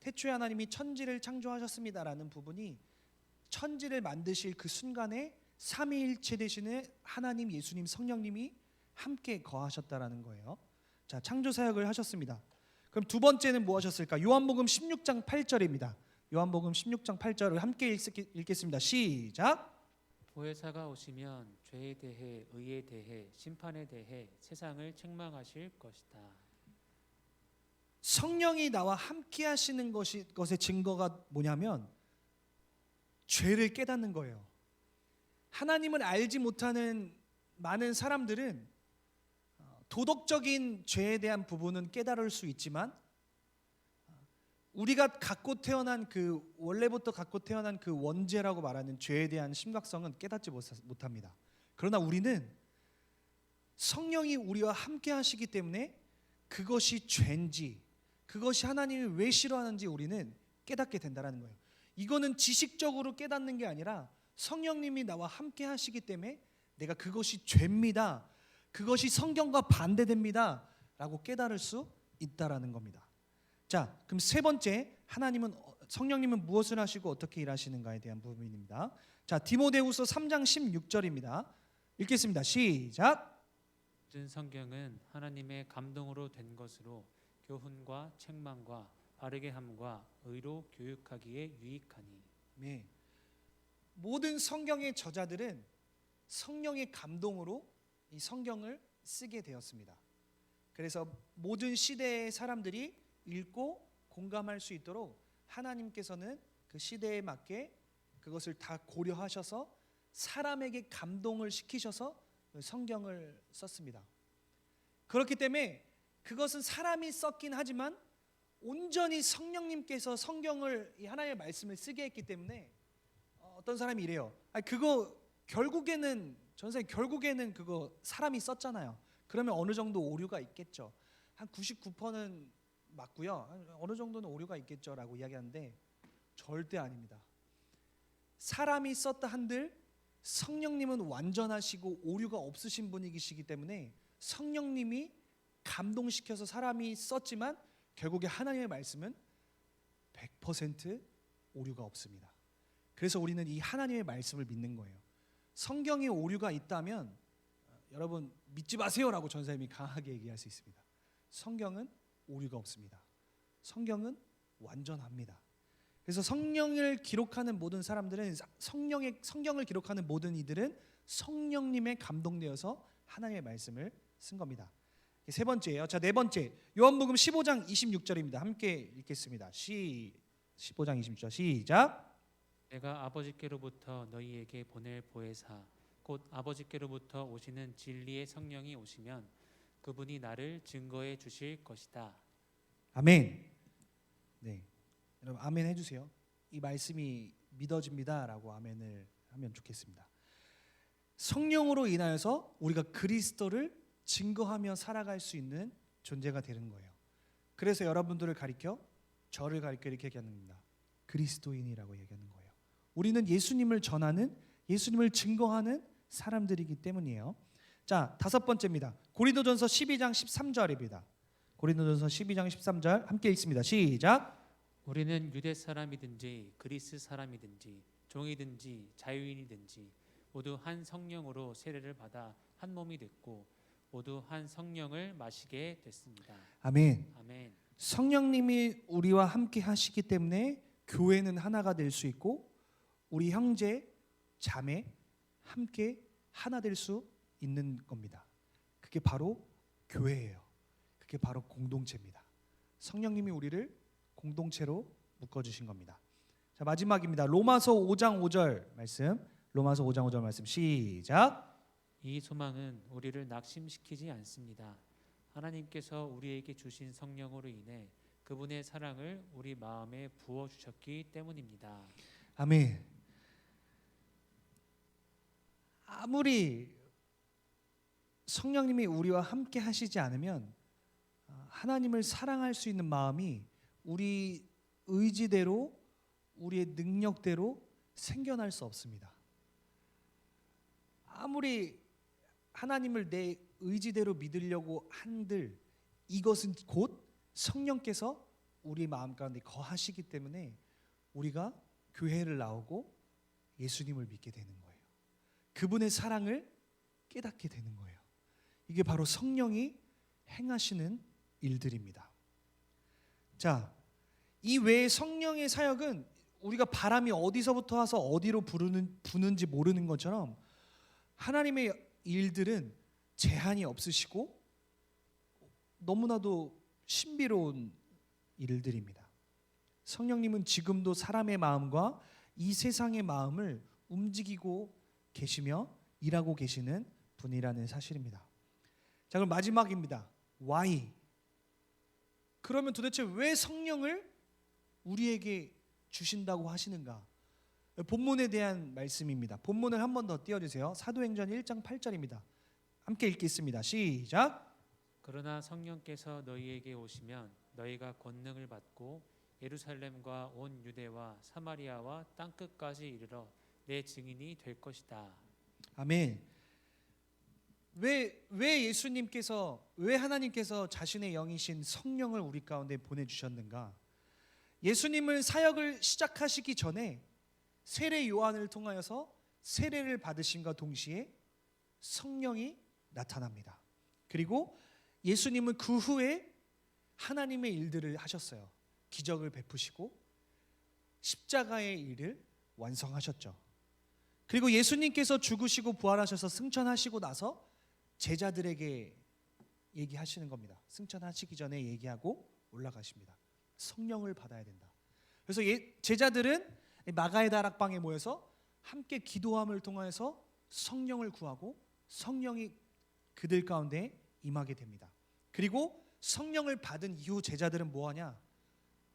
태초에 하나님이 천지를 창조하셨습니다라는 부분이 천지를 만드실 그 순간에 삼위일체 되시는 하나님, 예수님, 성령님이 함께 거하셨다라는 거예요. 자, 창조 사역을 하셨습니다. 그럼 두 번째는 뭐 하셨을까? 요한복음 16장 8절입니다. 요한복음 16장 8절을 함께 읽겠습니다. 시작. 보혜사가 오시면 죄에 대해, 의에 대해, 심판에 대해 세상을 책망하실 것이다. 성령이 나와 함께 하시는 것의 증거가 뭐냐면 죄를 깨닫는 거예요. 하나님을 알지 못하는 많은 사람들은 도덕적인 죄에 대한 부분은 깨달을 수 있지만 우리가 원래부터 갖고 태어난 그 원죄라고 말하는 죄에 대한 심각성은 깨닫지 못합니다. 그러나 우리는 성령이 우리와 함께 하시기 때문에 그것이 죄인지, 그것이 하나님이 왜 싫어하는지 우리는 깨닫게 된다는 거예요. 이거는 지식적으로 깨닫는 게 아니라 성령님이 나와 함께 하시기 때문에 내가 그것이 죄입니다, 그것이 성경과 반대됩니다 라고 깨달을 수 있다라는 겁니다. 자, 그럼 세 번째, 성령님은 무엇을 하시고 어떻게 일하시는가에 대한 부분입니다. 자, 디모데후서 3장 16절입니다. 읽겠습니다. 시작. 모든 성경은 하나님의 감동으로 된 것으로 교훈과 책망과 바르게 함과 의로 교육하기에 유익하니. 네. 모든 성경의 저자들은 성령의 감동으로 이 성경을 쓰게 되었습니다. 그래서 모든 시대의 사람들이 읽고 공감할 수 있도록 하나님께서는 그 시대에 맞게 그것을 다 고려하셔서 사람에게 감동을 시키셔서 성경을 썼습니다. 그렇기 때문에 그것은 사람이 썼긴 하지만 온전히 성령님께서 성경을, 이 하나님의 말씀을 쓰게 했기 때문에 어떤 사람이 이래요. 그거 결국에는 그거 사람이 썼잖아요. 그러면 어느 정도 오류가 있겠죠. 한 99%는 맞고요. 어느 정도는 오류가 있겠죠라고 이야기하는데 절대 아닙니다. 사람이 썼다 한들 성령님은 완전하시고 오류가 없으신 분이시기 때문에 성령님이 감동시켜서 사람이 썼지만 결국에 하나님의 말씀은 100% 오류가 없습니다. 그래서 우리는 이 하나님의 말씀을 믿는 거예요. 성경에 오류가 있다면 여러분 믿지 마세요라고 전사님이 강하게 얘기할 수 있습니다. 성경은 오류가 없습니다. 성경은 완전합니다. 그래서 성령을 기록하는 모든 사람들은 성경을 기록하는 모든 이들은 성령님의 감동되어서 하나님의 말씀을 쓴 겁니다. 세 번째예요. 자, 네 번째. 요한복음 15장 26절입니다. 함께 읽겠습니다. 15장 26절 시작. 내가 아버지께로부터 너희에게 보낼 보혜사 곧 아버지께로부터 오시는 진리의 성령이 오시면 그분이 나를 증거해 주실 것이다. 아멘. 네, 여러분 아멘 해주세요. 이 말씀이 믿어집니다라고 아멘을 하면 좋겠습니다. 성령으로 인하여서 우리가 그리스도를 증거하며 살아갈 수 있는 존재가 되는 거예요. 그래서 여러분들을 가리켜, 저를 가리켜 이렇게 얘기하는 겁니다. 그리스도인이라고 얘기하는 거예요. 우리는 예수님을 전하는, 예수님을 증거하는 사람들이기 때문이에요. 자, 다섯 번째입니다. 고린도전서 12장 13절입니다. 고린도전서 12장 13절 함께 읽습니다. 시작. 우리는 유대 사람이든지 그리스 사람이든지 종이든지 자유인이든지 모두 한 성령으로 세례를 받아 한 몸이 됐고 모두 한 성령을 마시게 됐습니다. 아멘. 아멘. 성령님이 우리와 함께 하시기 때문에 교회는 하나가 될 수 있고 우리 형제, 자매 함께 하나 될 수 있는 겁니다. 그게 바로 교회예요. 그게 그게 바로 공동체입니다. 성령님이 우리를 공동체로 묶어주신 겁니다. 자, 마지막입니다. 로마서 5장 5절 말씀. 로마서 5장 5절 말씀 시작. 이 소망은 우리를 낙심시키지 않습니다. 하나님께서 우리에게 주신 성령으로 인해 그분의 사랑을 우리 마음에 부어 주셨기 때문입니다. 아멘. 아무리 성령님이 우리와 함께 하시지 않으면 하나님을 사랑할 수 있는 마음이 우리 의지대로 우리의 능력대로 생겨날 수 없습니다. 아무리 하나님을 내 의지대로 믿으려고 한들 이것은 곧 성령께서 우리 마음 가운데 거하시기 때문에 우리가 교회를 나오고 예수님을 믿게 되는 거예요. 그분의 사랑을 깨닫게 되는 거예요. 이게 바로 성령이 행하시는 일들입니다. 자, 이 외에 성령의 사역은 우리가 바람이 어디서부터 와서 어디로 부는지 모르는 것처럼 하나님의 일들은 제한이 없으시고 너무나도 신비로운 일들입니다. 성령님은 지금도 사람의 마음과 이 세상의 마음을 움직이고 계시며 일하고 계시는 분이라는 사실입니다. 자, 그럼 마지막입니다. Why? 그러면 도대체 왜 성령을 우리에게 주신다고 하시는가? 본문에 대한 말씀입니다. 본문을 한 번 더 띄워주세요. 사도행전 1장 8절입니다. 함께 읽겠습니다. 시작. 그러나 성령께서 너희에게 오시면 너희가 권능을 받고 예루살렘과 온 유대와 사마리아와 땅끝까지 이르러 내 증인이 될 것이다. 아멘. 왜 하나님께서 자신의 영이신 성령을 우리 가운데 보내주셨는가? 예수님을 사역을 시작하시기 전에 세례 요한을 통하여서 세례를 받으심과 동시에 성령이 나타납니다. 그리고 예수님은 그 후에 하나님의 일들을 하셨어요. 기적을 베푸시고 십자가의 일을 완성하셨죠. 그리고 예수님께서 죽으시고 부활하셔서 승천하시고 나서 제자들에게 얘기하시는 겁니다. 승천하시기 전에 얘기하고 올라가십니다. 성령을 받아야 된다. 그래서 제자들은 마가의 다락방에 모여서 함께 기도함을 통해서 성령을 구하고 성령이 그들 가운데 임하게 됩니다. 그리고 성령을 받은 이후 제자들은 뭐하냐?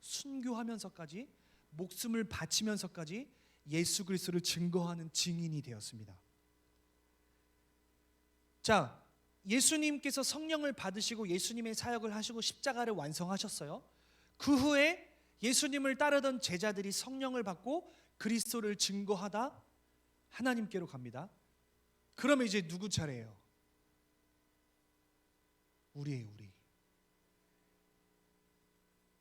순교하면서까지 목숨을 바치면서까지 예수 그리스도를 증거하는 증인이 되었습니다. 자, 예수님께서 성령을 받으시고 예수님의 사역을 하시고 십자가를 완성하셨어요. 그 후에 예수님을 따르던 제자들이 성령을 받고 그리스도를 증거하다 하나님께로 갑니다. 그러면 이제 누구 차례예요? 우리예요, 우리.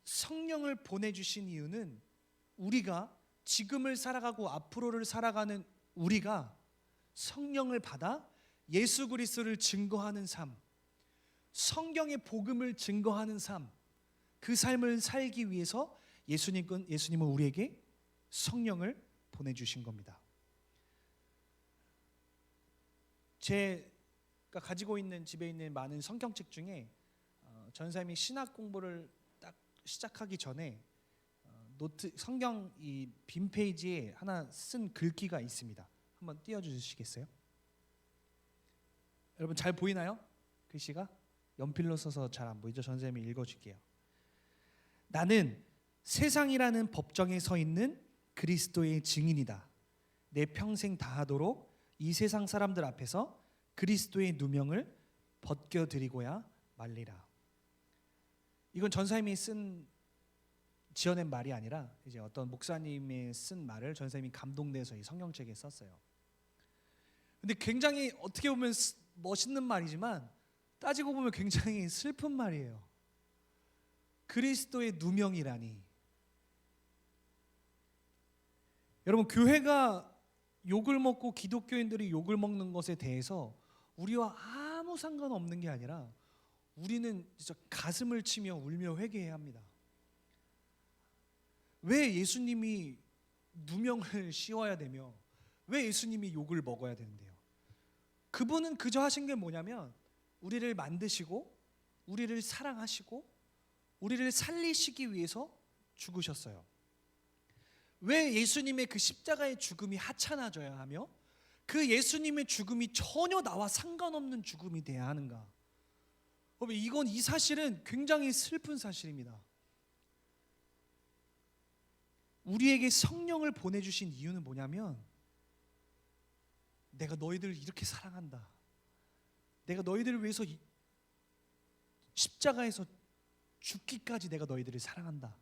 성령을 보내주신 이유는 우리가 지금을 살아가고 앞으로를 살아가는 우리가 성령을 받아 예수 그리스도를 증거하는 삶, 성경의 복음을 증거하는 삶, 그 삶을 살기 위해서 예수님은 우리에게 성령을 보내주신 겁니다. 제가 가지고 있는 집에 있는 많은 성경책 중에 전사님이 신학 공부를 딱 시작하기 전에 노트 성경 이 빈 페이지에 하나 쓴 글귀가 있습니다. 한번 띄워주시겠어요? 여러분 잘 보이나요? 글씨가 연필로 써서 잘 안 보이죠? 전사님이 읽어줄게요. 나는 세상이라는 법정에 서 있는 그리스도의 증인이다. 내 평생 다하도록 이 세상 사람들 앞에서 그리스도의 누명을 벗겨드리고야 말리라. 이건 전사님이 지어낸 말이 아니라 이제 어떤 목사님이 쓴 말을 전사님이 감동돼서 이 성경책에 썼어요. 근데 굉장히 어떻게 보면 멋있는 말이지만 따지고 보면 굉장히 슬픈 말이에요. 그리스도의 누명이라니. 여러분, 교회가 욕을 먹고 기독교인들이 욕을 먹는 것에 대해서 우리와 아무 상관없는 게 아니라 우리는 진짜 가슴을 치며 울며 회개해야 합니다. 왜 예수님이 누명을 씌워야 되며 왜 예수님이 욕을 먹어야 되는데요? 그분은 그저 하신 게 뭐냐면 우리를 만드시고 우리를 사랑하시고 우리를 살리시기 위해서 죽으셨어요. 왜 예수님의 그 십자가의 죽음이 하찮아져야 하며 그 예수님의 죽음이 전혀 나와 상관없는 죽음이 돼야 하는가? 여러분, 이 사실은 굉장히 슬픈 사실입니다. 우리에게 성령을 보내주신 이유는 뭐냐면 내가 너희들을 이렇게 사랑한다. 내가 너희들을 위해서 십자가에서 죽기까지 내가 너희들을 사랑한다.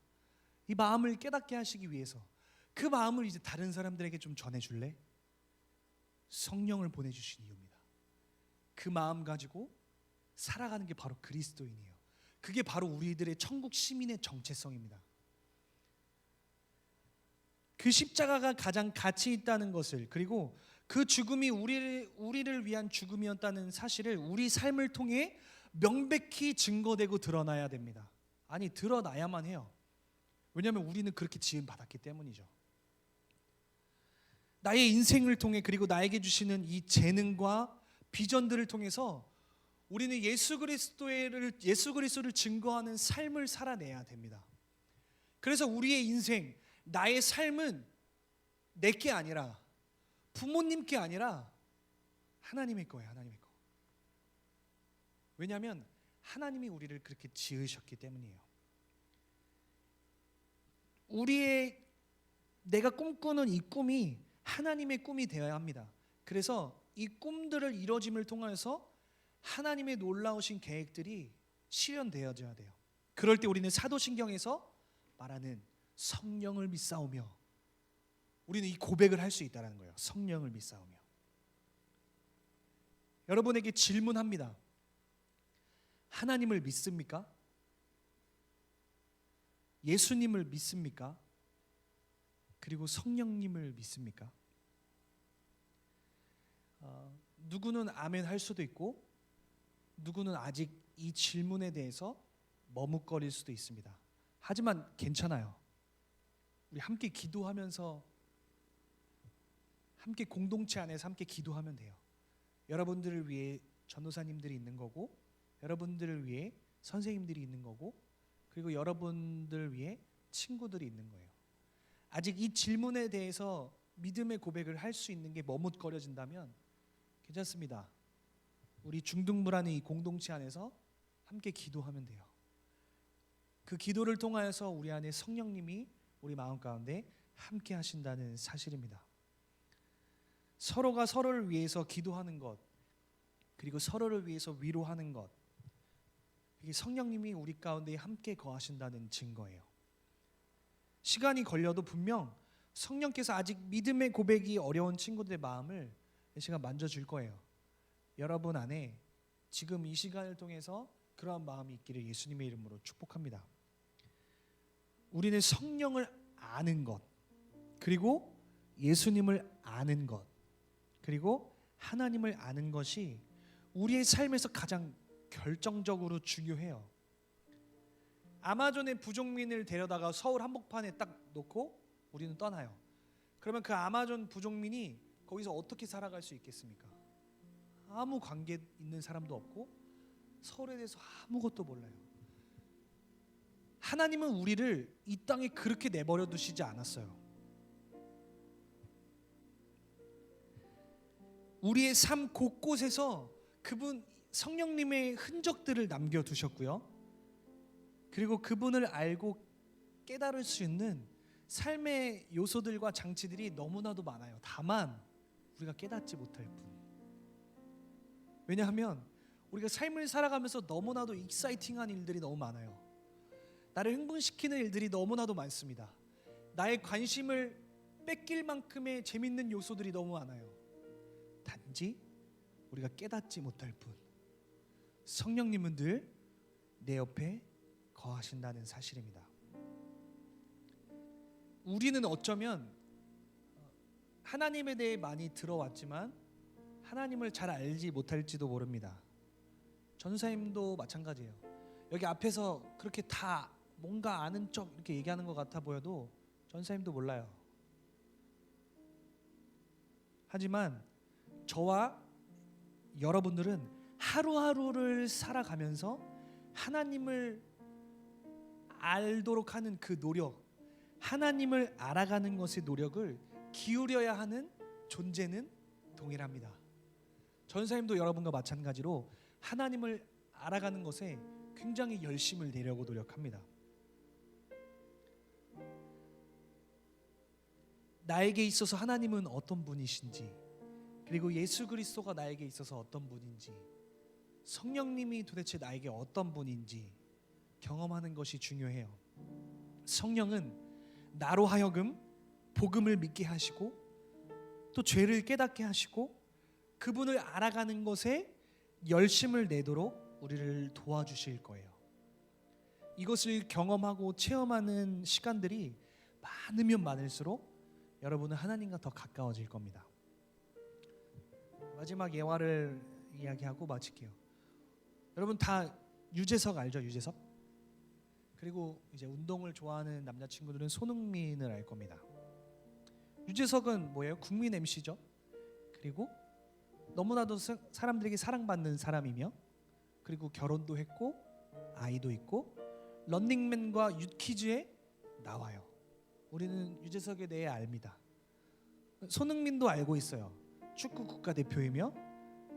이 마음을 깨닫게 하시기 위해서 그 마음을 이제 다른 사람들에게 좀 전해줄래? 성령을 보내주신 이유입니다. 그 마음 가지고 살아가는 게 바로 그리스도인이에요. 그게 바로 우리들의 천국 시민의 정체성입니다. 그 십자가가 가장 가치 있다는 것을, 그리고 그 죽음이 우리를 위한 죽음이었다는 사실을 우리 삶을 통해 명백히 증거되고 드러나야 됩니다. 아니, 드러나야만 해요. 왜냐하면 우리는 그렇게 지음 받았기 때문이죠. 나의 인생을 통해, 그리고 나에게 주시는 이 재능과 비전들을 통해서 우리는 예수 그리스도를 증거하는 삶을 살아내야 됩니다. 그래서 우리의 인생, 나의 삶은 내게 아니라, 부모님께 아니라 하나님의 거예요. 하나님의 거. 왜냐하면 하나님이 우리를 그렇게 지으셨기 때문이에요. 내가 꿈꾸는 이 꿈이 하나님의 꿈이 되어야 합니다. 그래서 이 꿈들을 이뤄짐을 통해서 하나님의 놀라우신 계획들이 실현되어져야 돼요. 그럴 때 우리는 사도신경에서 말하는 성령을 믿사오며, 우리는 이 고백을 할 수 있다는 거예요. 성령을 믿사오며. 여러분에게 질문합니다. 하나님을 믿습니까? 예수님을 믿습니까? 그리고 성령님을 믿습니까? 누구는 아멘 할 수도 있고, 누구는 아직 이 질문에 대해서 머뭇거릴 수도 있습니다. 하지만 괜찮아요. 우리 함께 기도하면서, 함께 공동체 안에서 함께 기도하면 돼요. 여러분들을 위해 전도사님들이 있는 거고, 여러분들을 위해 선생님들이 있는 거고, 그리고 여러분들을 위해 친구들이 있는 거예요. 아직 이 질문에 대해서 믿음의 고백을 할 수 있는 게 머뭇거려진다면 괜찮습니다. 우리 중등부라는 이 공동체 안에서 함께 기도하면 돼요. 그 기도를 통하여서 우리 안에 성령님이 우리 마음 가운데 함께 하신다는 사실입니다. 서로가 서로를 위해서 기도하는 것, 그리고 서로를 위해서 위로하는 것, 이게 성령님이 우리 가운데 함께 거하신다는 증거예요. 시간이 걸려도 분명 성령께서 아직 믿음의 고백이 어려운 친구들의 마음을 이 시간 만져줄 거예요. 여러분 안에 지금 이 시간을 통해서 그러한 마음이 있기를 예수님의 이름으로 축복합니다. 우리는 성령을 아는 것, 그리고 예수님을 아는 것, 그리고 하나님을 아는 것이 우리의 삶에서 가장 결정적으로 중요해요. 아마존의 부족민을 데려다가 서울 한복판에 딱 놓고 우리는 떠나요. 그러면 그 아마존 부족민이 거기서 어떻게 살아갈 수 있겠습니까? 아무 관계 있는 사람도 없고 서울에 대해서 아무것도 몰라요. 하나님은 우리를 이 땅에 그렇게 내버려 두시지 않았어요. 우리의 삶 곳곳에서 그분 성령님의 흔적들을 남겨두셨고요. 그리고 그분을 알고 깨달을 수 있는 삶의 요소들과 장치들이 너무나도 많아요. 다만 우리가 깨닫지 못할 뿐. 왜냐하면 우리가 삶을 살아가면서 너무나도 익사이팅한 일들이 너무 많아요. 나를 흥분시키는 일들이 너무나도 많습니다. 나의 관심을 뺏길 만큼의 재밌는 요소들이 너무 많아요. 단지 우리가 깨닫지 못할 뿐. 성령님은 늘 내 옆에 거하신다는 사실입니다. 우리는 어쩌면 하나님에 대해 많이 들어왔지만 하나님을 잘 알지 못할지도 모릅니다. 전사님도 마찬가지예요. 여기 앞에서 그렇게 다 뭔가 아는 척 이렇게 얘기하는 것 같아 보여도 전사님도 몰라요. 하지만 저와 여러분들은 하루하루를 살아가면서 하나님을 알도록 하는 그 노력, 하나님을 알아가는 것의 노력을 기울여야 하는 존재는 동일합니다. 전사님도 여러분과 마찬가지로 하나님을 알아가는 것에 굉장히 열심을 내려고 노력합니다. 나에게 있어서 하나님은 어떤 분이신지, 그리고 예수 그리스도가 나에게 있어서 어떤 분인지, 성령님이 도대체 나에게 어떤 분인지 경험하는 것이 중요해요. 성령은 나로 하여금 복음을 믿게 하시고 또 죄를 깨닫게 하시고 그분을 알아가는 것에 열심을 내도록 우리를 도와주실 거예요. 이것을 경험하고 체험하는 시간들이 많으면 많을수록 여러분은 하나님과 더 가까워질 겁니다. 마지막 예화를 이야기하고 마칠게요. 여러분 다 유재석 알죠? 유재석? 그리고 이제 운동을 좋아하는 남자친구들은 손흥민을 알 겁니다. 유재석은 뭐예요? 국민 MC죠. 그리고 너무나도 사람들에게 사랑받는 사람이며, 그리고 결혼도 했고 아이도 있고 런닝맨과 유퀴즈에 나와요. 우리는 유재석에 대해 압니다. 손흥민도 알고 있어요. 축구 국가대표이며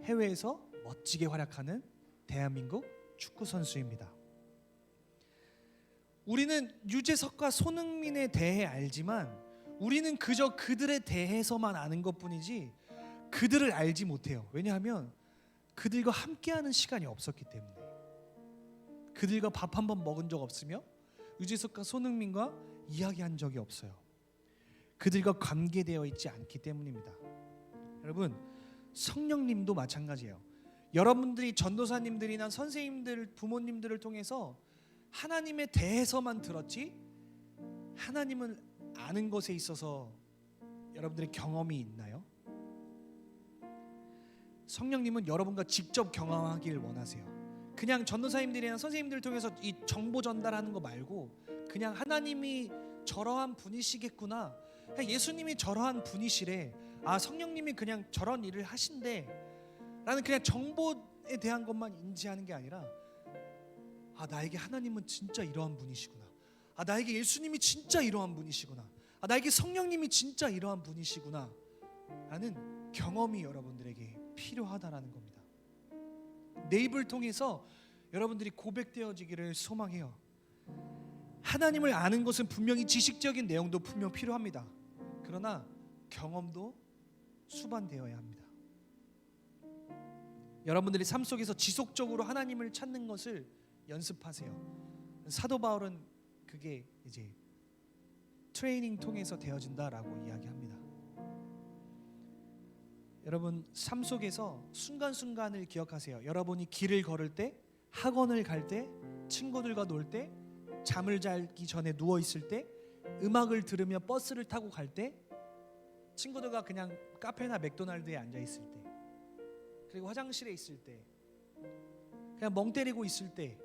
해외에서 멋지게 활약하는 대한민국 축구 선수입니다. 우리는 유재석과 손흥민에 대해 알지만 우리는 그저 그들에 대해서만 아는 것뿐이지 그들을 알지 못해요. 왜냐하면 그들과 함께하는 시간이 없었기 때문에. 그들과 밥 한 번 먹은 적 없으며 유재석과 손흥민과 이야기한 적이 없어요. 그들과 관계되어 있지 않기 때문입니다. 여러분, 성령님도 마찬가지예요. 여러분들이 전도사님들이나 선생님들, 부모님들을 통해서 하나님에 대해서만 들었지 하나님을 아는 것에 있어서 여러분들의 경험이 있나요? 성령님은 여러분과 직접 경험하길 원하세요. 그냥 전도사님들이나 선생님들을 통해서 이 정보 전달하는 거 말고 그냥 하나님이 저러한 분이시겠구나, 예수님이 저러한 분이시래, 아 성령님이 그냥 저런 일을 하신대 라는 그냥 정보에 대한 것만 인지하는 게 아니라, 아 나에게 하나님은 진짜 이러한 분이시구나, 아 나에게 예수님이 진짜 이러한 분이시구나, 아 나에게 성령님이 진짜 이러한 분이시구나 라는 경험이 여러분들에게 필요하다라는 겁니다. 내 입을 통해서 여러분들이 고백되어지기를 소망해요. 하나님을 아는 것은 분명히 지식적인 내용도 분명 필요합니다. 그러나 경험도 수반되어야 합니다. 여러분들이 삶 속에서 지속적으로 하나님을 찾는 것을 연습하세요. 사도 바울은 그게 이제 트레이닝 통해서 되어진다라고 이야기합니다. 여러분 삶 속에서 순간순간을 기억하세요. 여러분이 길을 걸을 때, 학원을 갈 때, 친구들과 놀 때, 잠을 자기 전에 누워 있을 때, 음악을 들으며 버스를 타고 갈 때, 친구들과 그냥 카페나 맥도날드에 앉아 있을 때, 그리고 화장실에 있을 때, 그냥 멍 때리고 있을 때,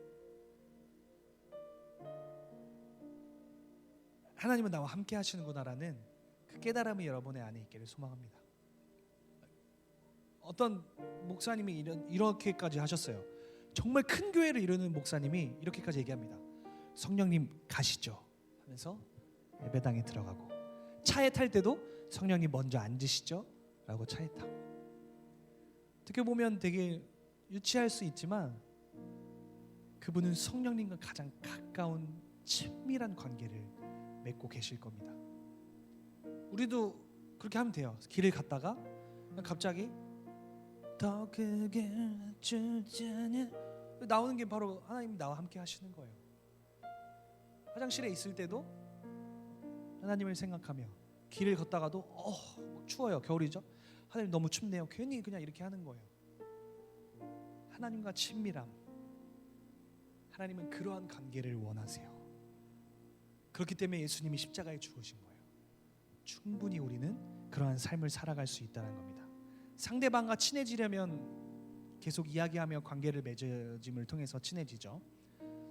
하나님은 나와 함께 하시는구나라는 그 깨달음이 여러분의 안에 있기를 소망합니다. 어떤 목사님이 이렇게까지 하셨어요. 정말 큰 교회를 이루는 목사님이 이렇게까지 얘기합니다. 성령님 가시죠 하면서 예배당에 들어가고, 차에 탈 때도 성령님 먼저 앉으시죠 라고 차에 타고. 어떻게 보면 되게 유치할 수 있지만 그분은 성령님과 가장 가까운 친밀한 관계를 맺고 계실 겁니다. 우리도 그렇게 하면 돼요. 길을 갔다가 갑자기 더 크게 주자냐 나오는 게 바로 하나님 나와 함께 하시는 거예요. 화장실에 있을 때도 하나님을 생각하며, 길을 걷다가도 추워요, 겨울이죠, 하나님 너무 춥네요, 괜히 그냥 이렇게 하는 거예요. 하나님과 친밀함, 하나님은 그러한 관계를 원하세요. 그렇기 때문에 예수님이 십자가에 죽으신 거예요. 충분히 우리는 그러한 삶을 살아갈 수 있다는 겁니다. 상대방과 친해지려면 계속 이야기하며 관계를 맺어짐을 통해서 친해지죠.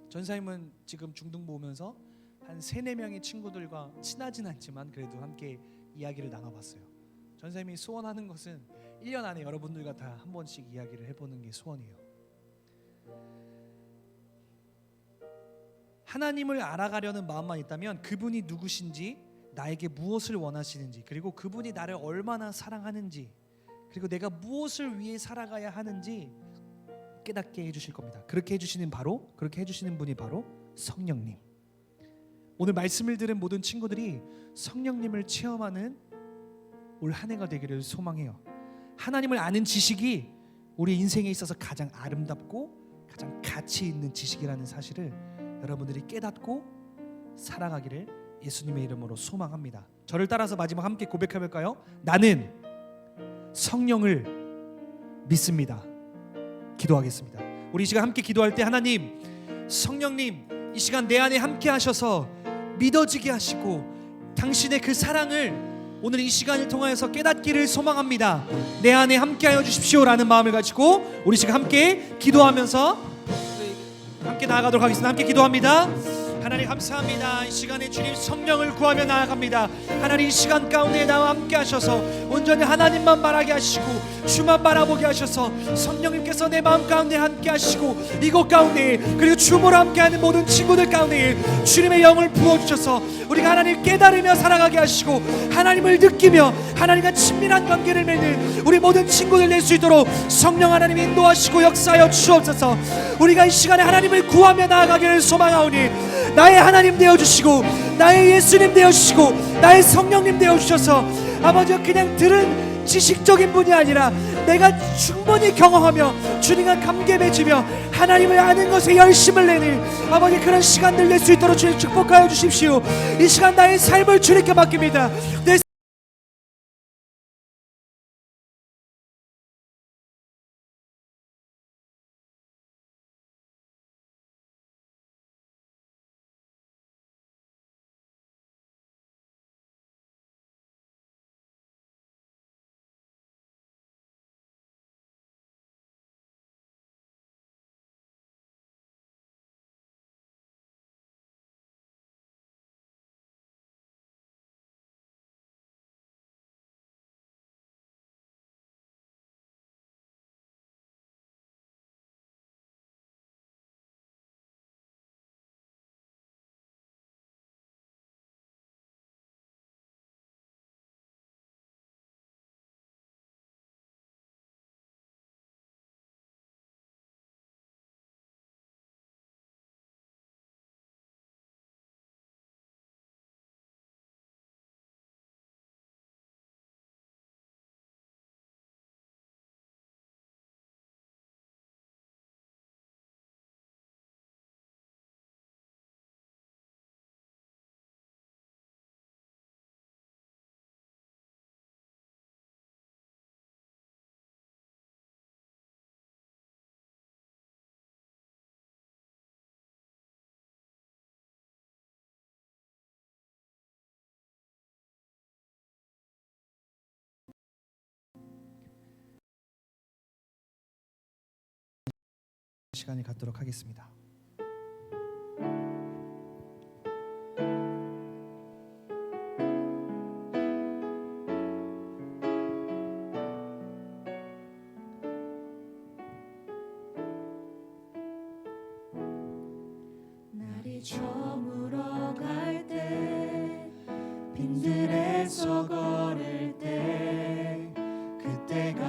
전사님은 지금 중등부 오면서 한 3-4명의 친구들과 친하진 않지만 그래도 함께 이야기를 나눠봤어요. 전사님이 소원하는 것은 1년 안에 여러분들과 다 한 번씩 이야기를 해보는 게 소원이에요. 하나님을 알아가려는 마음만 있다면 그분이 누구신지, 나에게 무엇을 원하시는지, 그리고 그분이 나를 얼마나 사랑하는지, 그리고 내가 무엇을 위해 살아가야 하는지 깨닫게 해주실 겁니다. 그렇게 해주시는 분이 바로 성령님. 오늘 말씀을 들은 모든 친구들이 성령님을 체험하는 올 한 해가 되기를 소망해요. 하나님을 아는 지식이 우리 인생에 있어서 가장 아름답고 가장 가치 있는 지식이라는 사실을 여러분들이 깨닫고 살아가기를 예수님의 이름으로 소망합니다. 저를 따라서 마지막 함께 고백해 볼까요? 나는 성령을 믿습니다. 기도하겠습니다. 우리 이 시간 함께 기도할 때 하나님, 성령님 이 시간 내 안에 함께 하셔서 믿어지게 하시고 당신의 그 사랑을 오늘 이 시간을 통하여서 깨닫기를 소망합니다. 내 안에 함께하여 주십시오라는 마음을 가지고 우리 지금 함께 기도하면서 함께 나아가도록 하겠습니다. 함께 기도합니다. 하나님 감사합니다. 이 시간에 주님 성령을 구하며 나아갑니다. 하나님 이 시간 가운데 나와 함께 하셔서 온전히 하나님만 바라게 하시고 주만 바라보게 하셔서 성령님께서 내 마음 가운데 함께 하시고 이곳 가운데 그리고 주보로 함께하는 모든 친구들 가운데 주님의 영을 부어주셔서 우리가 하나님을 깨달으며 살아가게 하시고 하나님을 느끼며 하나님과 친밀한 관계를 맺는 우리 모든 친구들 낼 수 있도록 성령 하나님 인도하시고 역사하여 주옵소서. 우리가 이 시간에 하나님을 구하며 나아가기를 소망하오니 나의 하나님 되어주시고 나의 예수님 되어주시고 나의 성령님 되어주셔서 아버지가 그냥 들은 지식적인 분이 아니라 내가 충분히 경험하며 주님과 관계 맺으며 하나님을 아는 것에 열심을 내는 아버지 그런 시간들 낼 수 있도록 주님 축복하여 주십시오. 이 시간 나의 삶을 주님께 맡깁니다. 내 시간을 갖도록 하겠습니다. 날이 저물어 갈 때 빈들에서 걸을 때 그때가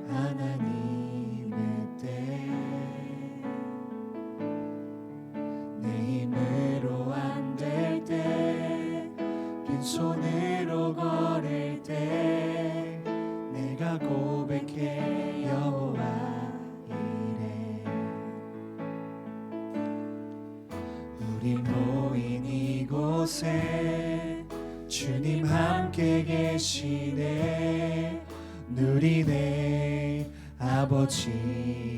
하나님의 때 내 힘으로 안 될 때 빈손으로 걸을 때 내가 고백해 여호와 이래 우리 모인 이곳에 주님 함께 계시네 누리네 아버지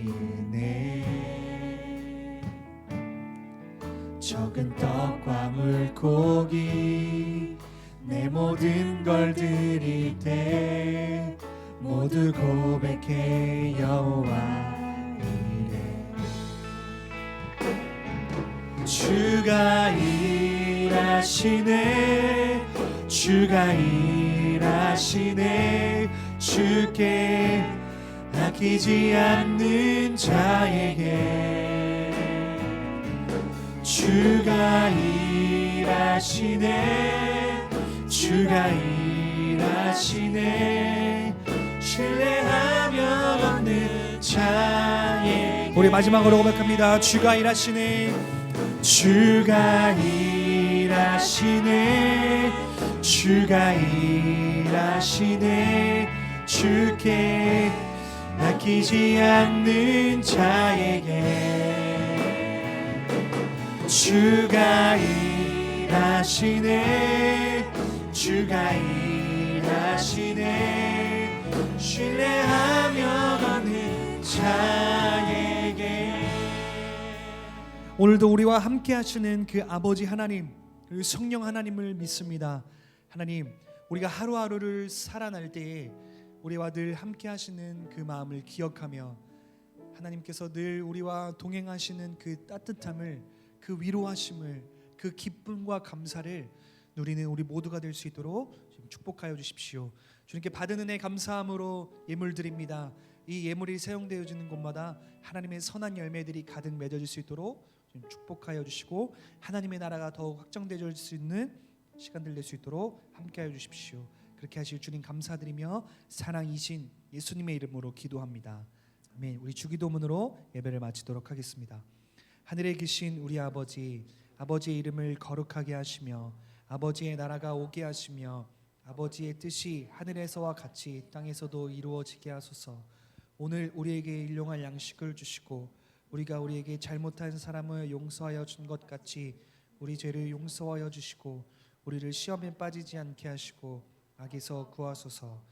은혜 적은 떡과 물고기 내 모든 걸 드릴 때 모두 고백해 여호와 이래 주가 일하시네 주가 일하시네 주께 아끼지 않는 자에게 주가 일하시네 주가 일하시네 신뢰하며 걷는 자에게 우리 마지막으로 고백합니다. 주가 일하시네 주가 일하시네 주가 일하시네 주께 맡기지 않는 자에게 주가 일하시네 주가 일하시네 신뢰하며 걷는 자에게 오늘도 우리와 함께 하시는 그 아버지 하나님, 그 성령 하나님을 믿습니다. 하나님, 우리가 하루하루를 살아날 때에 우리와 늘 함께 하시는 그 마음을 기억하며 하나님께서 늘 우리와 동행하시는 그 따뜻함을, 그 위로하심을, 그 기쁨과 감사를 누리는 우리 모두가 될 수 있도록 축복하여 주십시오. 주님께 받은 은혜 감사함으로 예물 드립니다. 이 예물이 사용되어지는 곳마다 하나님의 선한 열매들이 가득 맺어질 수 있도록 축복하여 주시고 하나님의 나라가 더욱 확장되어질 수 있는 시간들 낼 수 있도록 함께하여 주십시오. 그렇게 하실 주님 감사드리며 사랑이신 예수님의 이름으로 기도합니다. 아멘. 우리 주기도문으로 예배를 마치도록 하겠습니다. 하늘에 계신 우리 아버지, 아버지의 이름을 거룩하게 하시며 아버지의 나라가 오게 하시며 아버지의 뜻이 하늘에서와 같이 땅에서도 이루어지게 하소서. 오늘 우리에게 일용할 양식을 주시고 우리가 우리에게 잘못한 사람을 용서하여 준 것 같이 우리 죄를 용서하여 주시고 우리를 시험에 빠지지 않게 하시고 악에서 구하소서.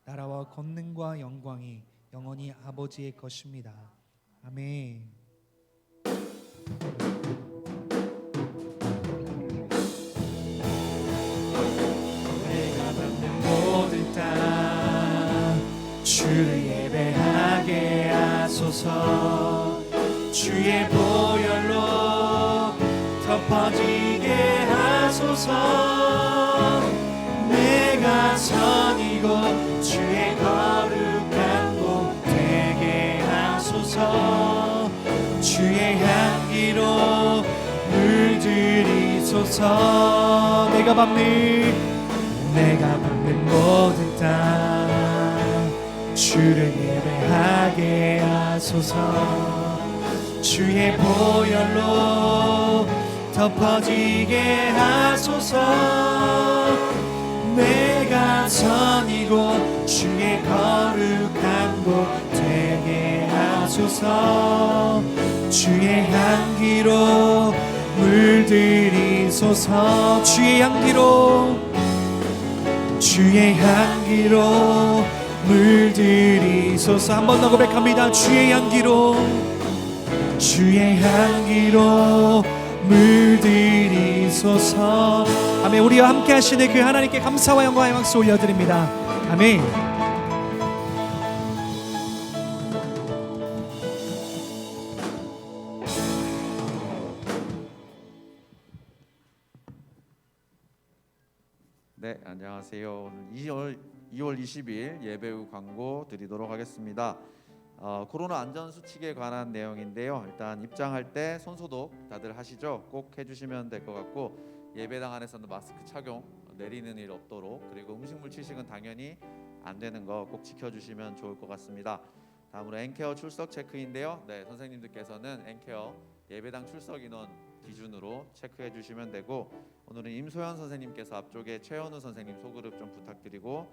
나라와 권능과 영광이 영원히 아버지의 것입니다. 아멘. 내가 받는 모든 땅 주를 예배하게 하소서. 주의 보혈로 덮어지게 하소서. 내가 선이고 주의 거룩한 곳 되게 하소서. 주의 향기로 물들이소서. 내가 밟는 모든 땅 주를 예배하게 하소서. 주의 보혈로 덮어지게 하소서. 내가 선이고 주의 거룩한 곳 되게 하소서. 주의 향기로 물들이소서. 주의 향기로 물들이소서. 한 번 더 고백합니다. 주의 향기로 물들이소서. 아멘. 우리와 함께 하시는 그 하나님께 감사와 영광의 박수 올려드립니다. 아멘. 네, 안녕하세요. 오늘 2월 20일 예배 후 광고 드리도록 하겠습니다. 코로나 안전수칙에 관한 내용인데요. 일단 입장할 때 손소독 다들 하시죠? 꼭 해주시면 될 것 같고 예배당 안에서는 마스크 착용 내리는 일 없도록, 그리고 음식물 취식은 당연히 안 되는 거 꼭 지켜주시면 좋을 것 같습니다. 다음으로 엔케어 출석 체크인데요. 네, 선생님들께서는 엔케어 예배당 출석 인원 기준으로 체크해 주시면 되고, 오늘은 임소연 선생님께서 앞쪽에 최현우 선생님 소그룹 좀 부탁드리고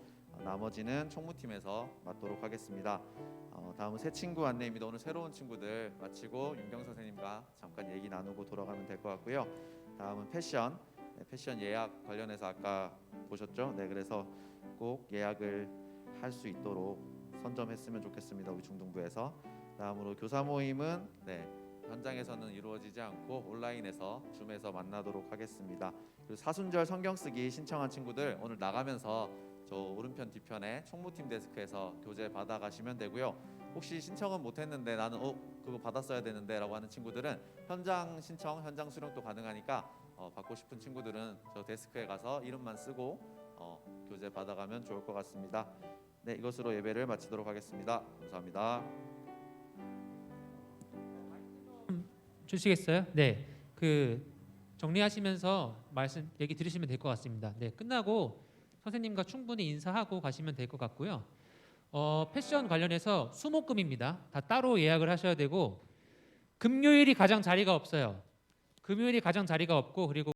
나머지는 총무팀에서 맡도록 하겠습니다. 다음은 새 친구 안내입니다. 오늘 새로운 친구들 마치고 윤경 선생님과 잠깐 얘기 나누고 돌아가면 될 것 같고요. 다음은 패션 예약 관련해서 아까 보셨죠? 네, 그래서 꼭 예약을 할 수 있도록 선점했으면 좋겠습니다. 우리 중등부에서. 다음으로 교사 모임은 현장에서는 이루어지지 않고 온라인에서 줌에서 만나도록 하겠습니다. 그리고 사순절 성경 쓰기 신청한 친구들 오늘 나가면서 저 오른편 뒤편에 총무팀 데스크에서 교재 받아가시면 되고요. 혹시 신청은 못했는데 나는 그거 받았어야 되는데 라고 하는 친구들은 현장 신청, 현장 수령도 가능하니까 받고 싶은 친구들은 저 데스크에 가서 이름만 쓰고 교재 받아가면 좋을 것 같습니다. 네, 이것으로 예배를 마치도록 하겠습니다. 감사합니다. 주시겠어요? 네. 그 정리하시면서 말씀 얘기 들으시면 될 것 같습니다. 네, 끝나고 선생님과 충분히 인사하고 가시면 될 것 같고요. 패션 관련해서 수목금입니다. 다 따로 예약을 하셔야 되고 금요일이 가장 자리가 없어요. 금요일이 가장 자리가 없고 그리고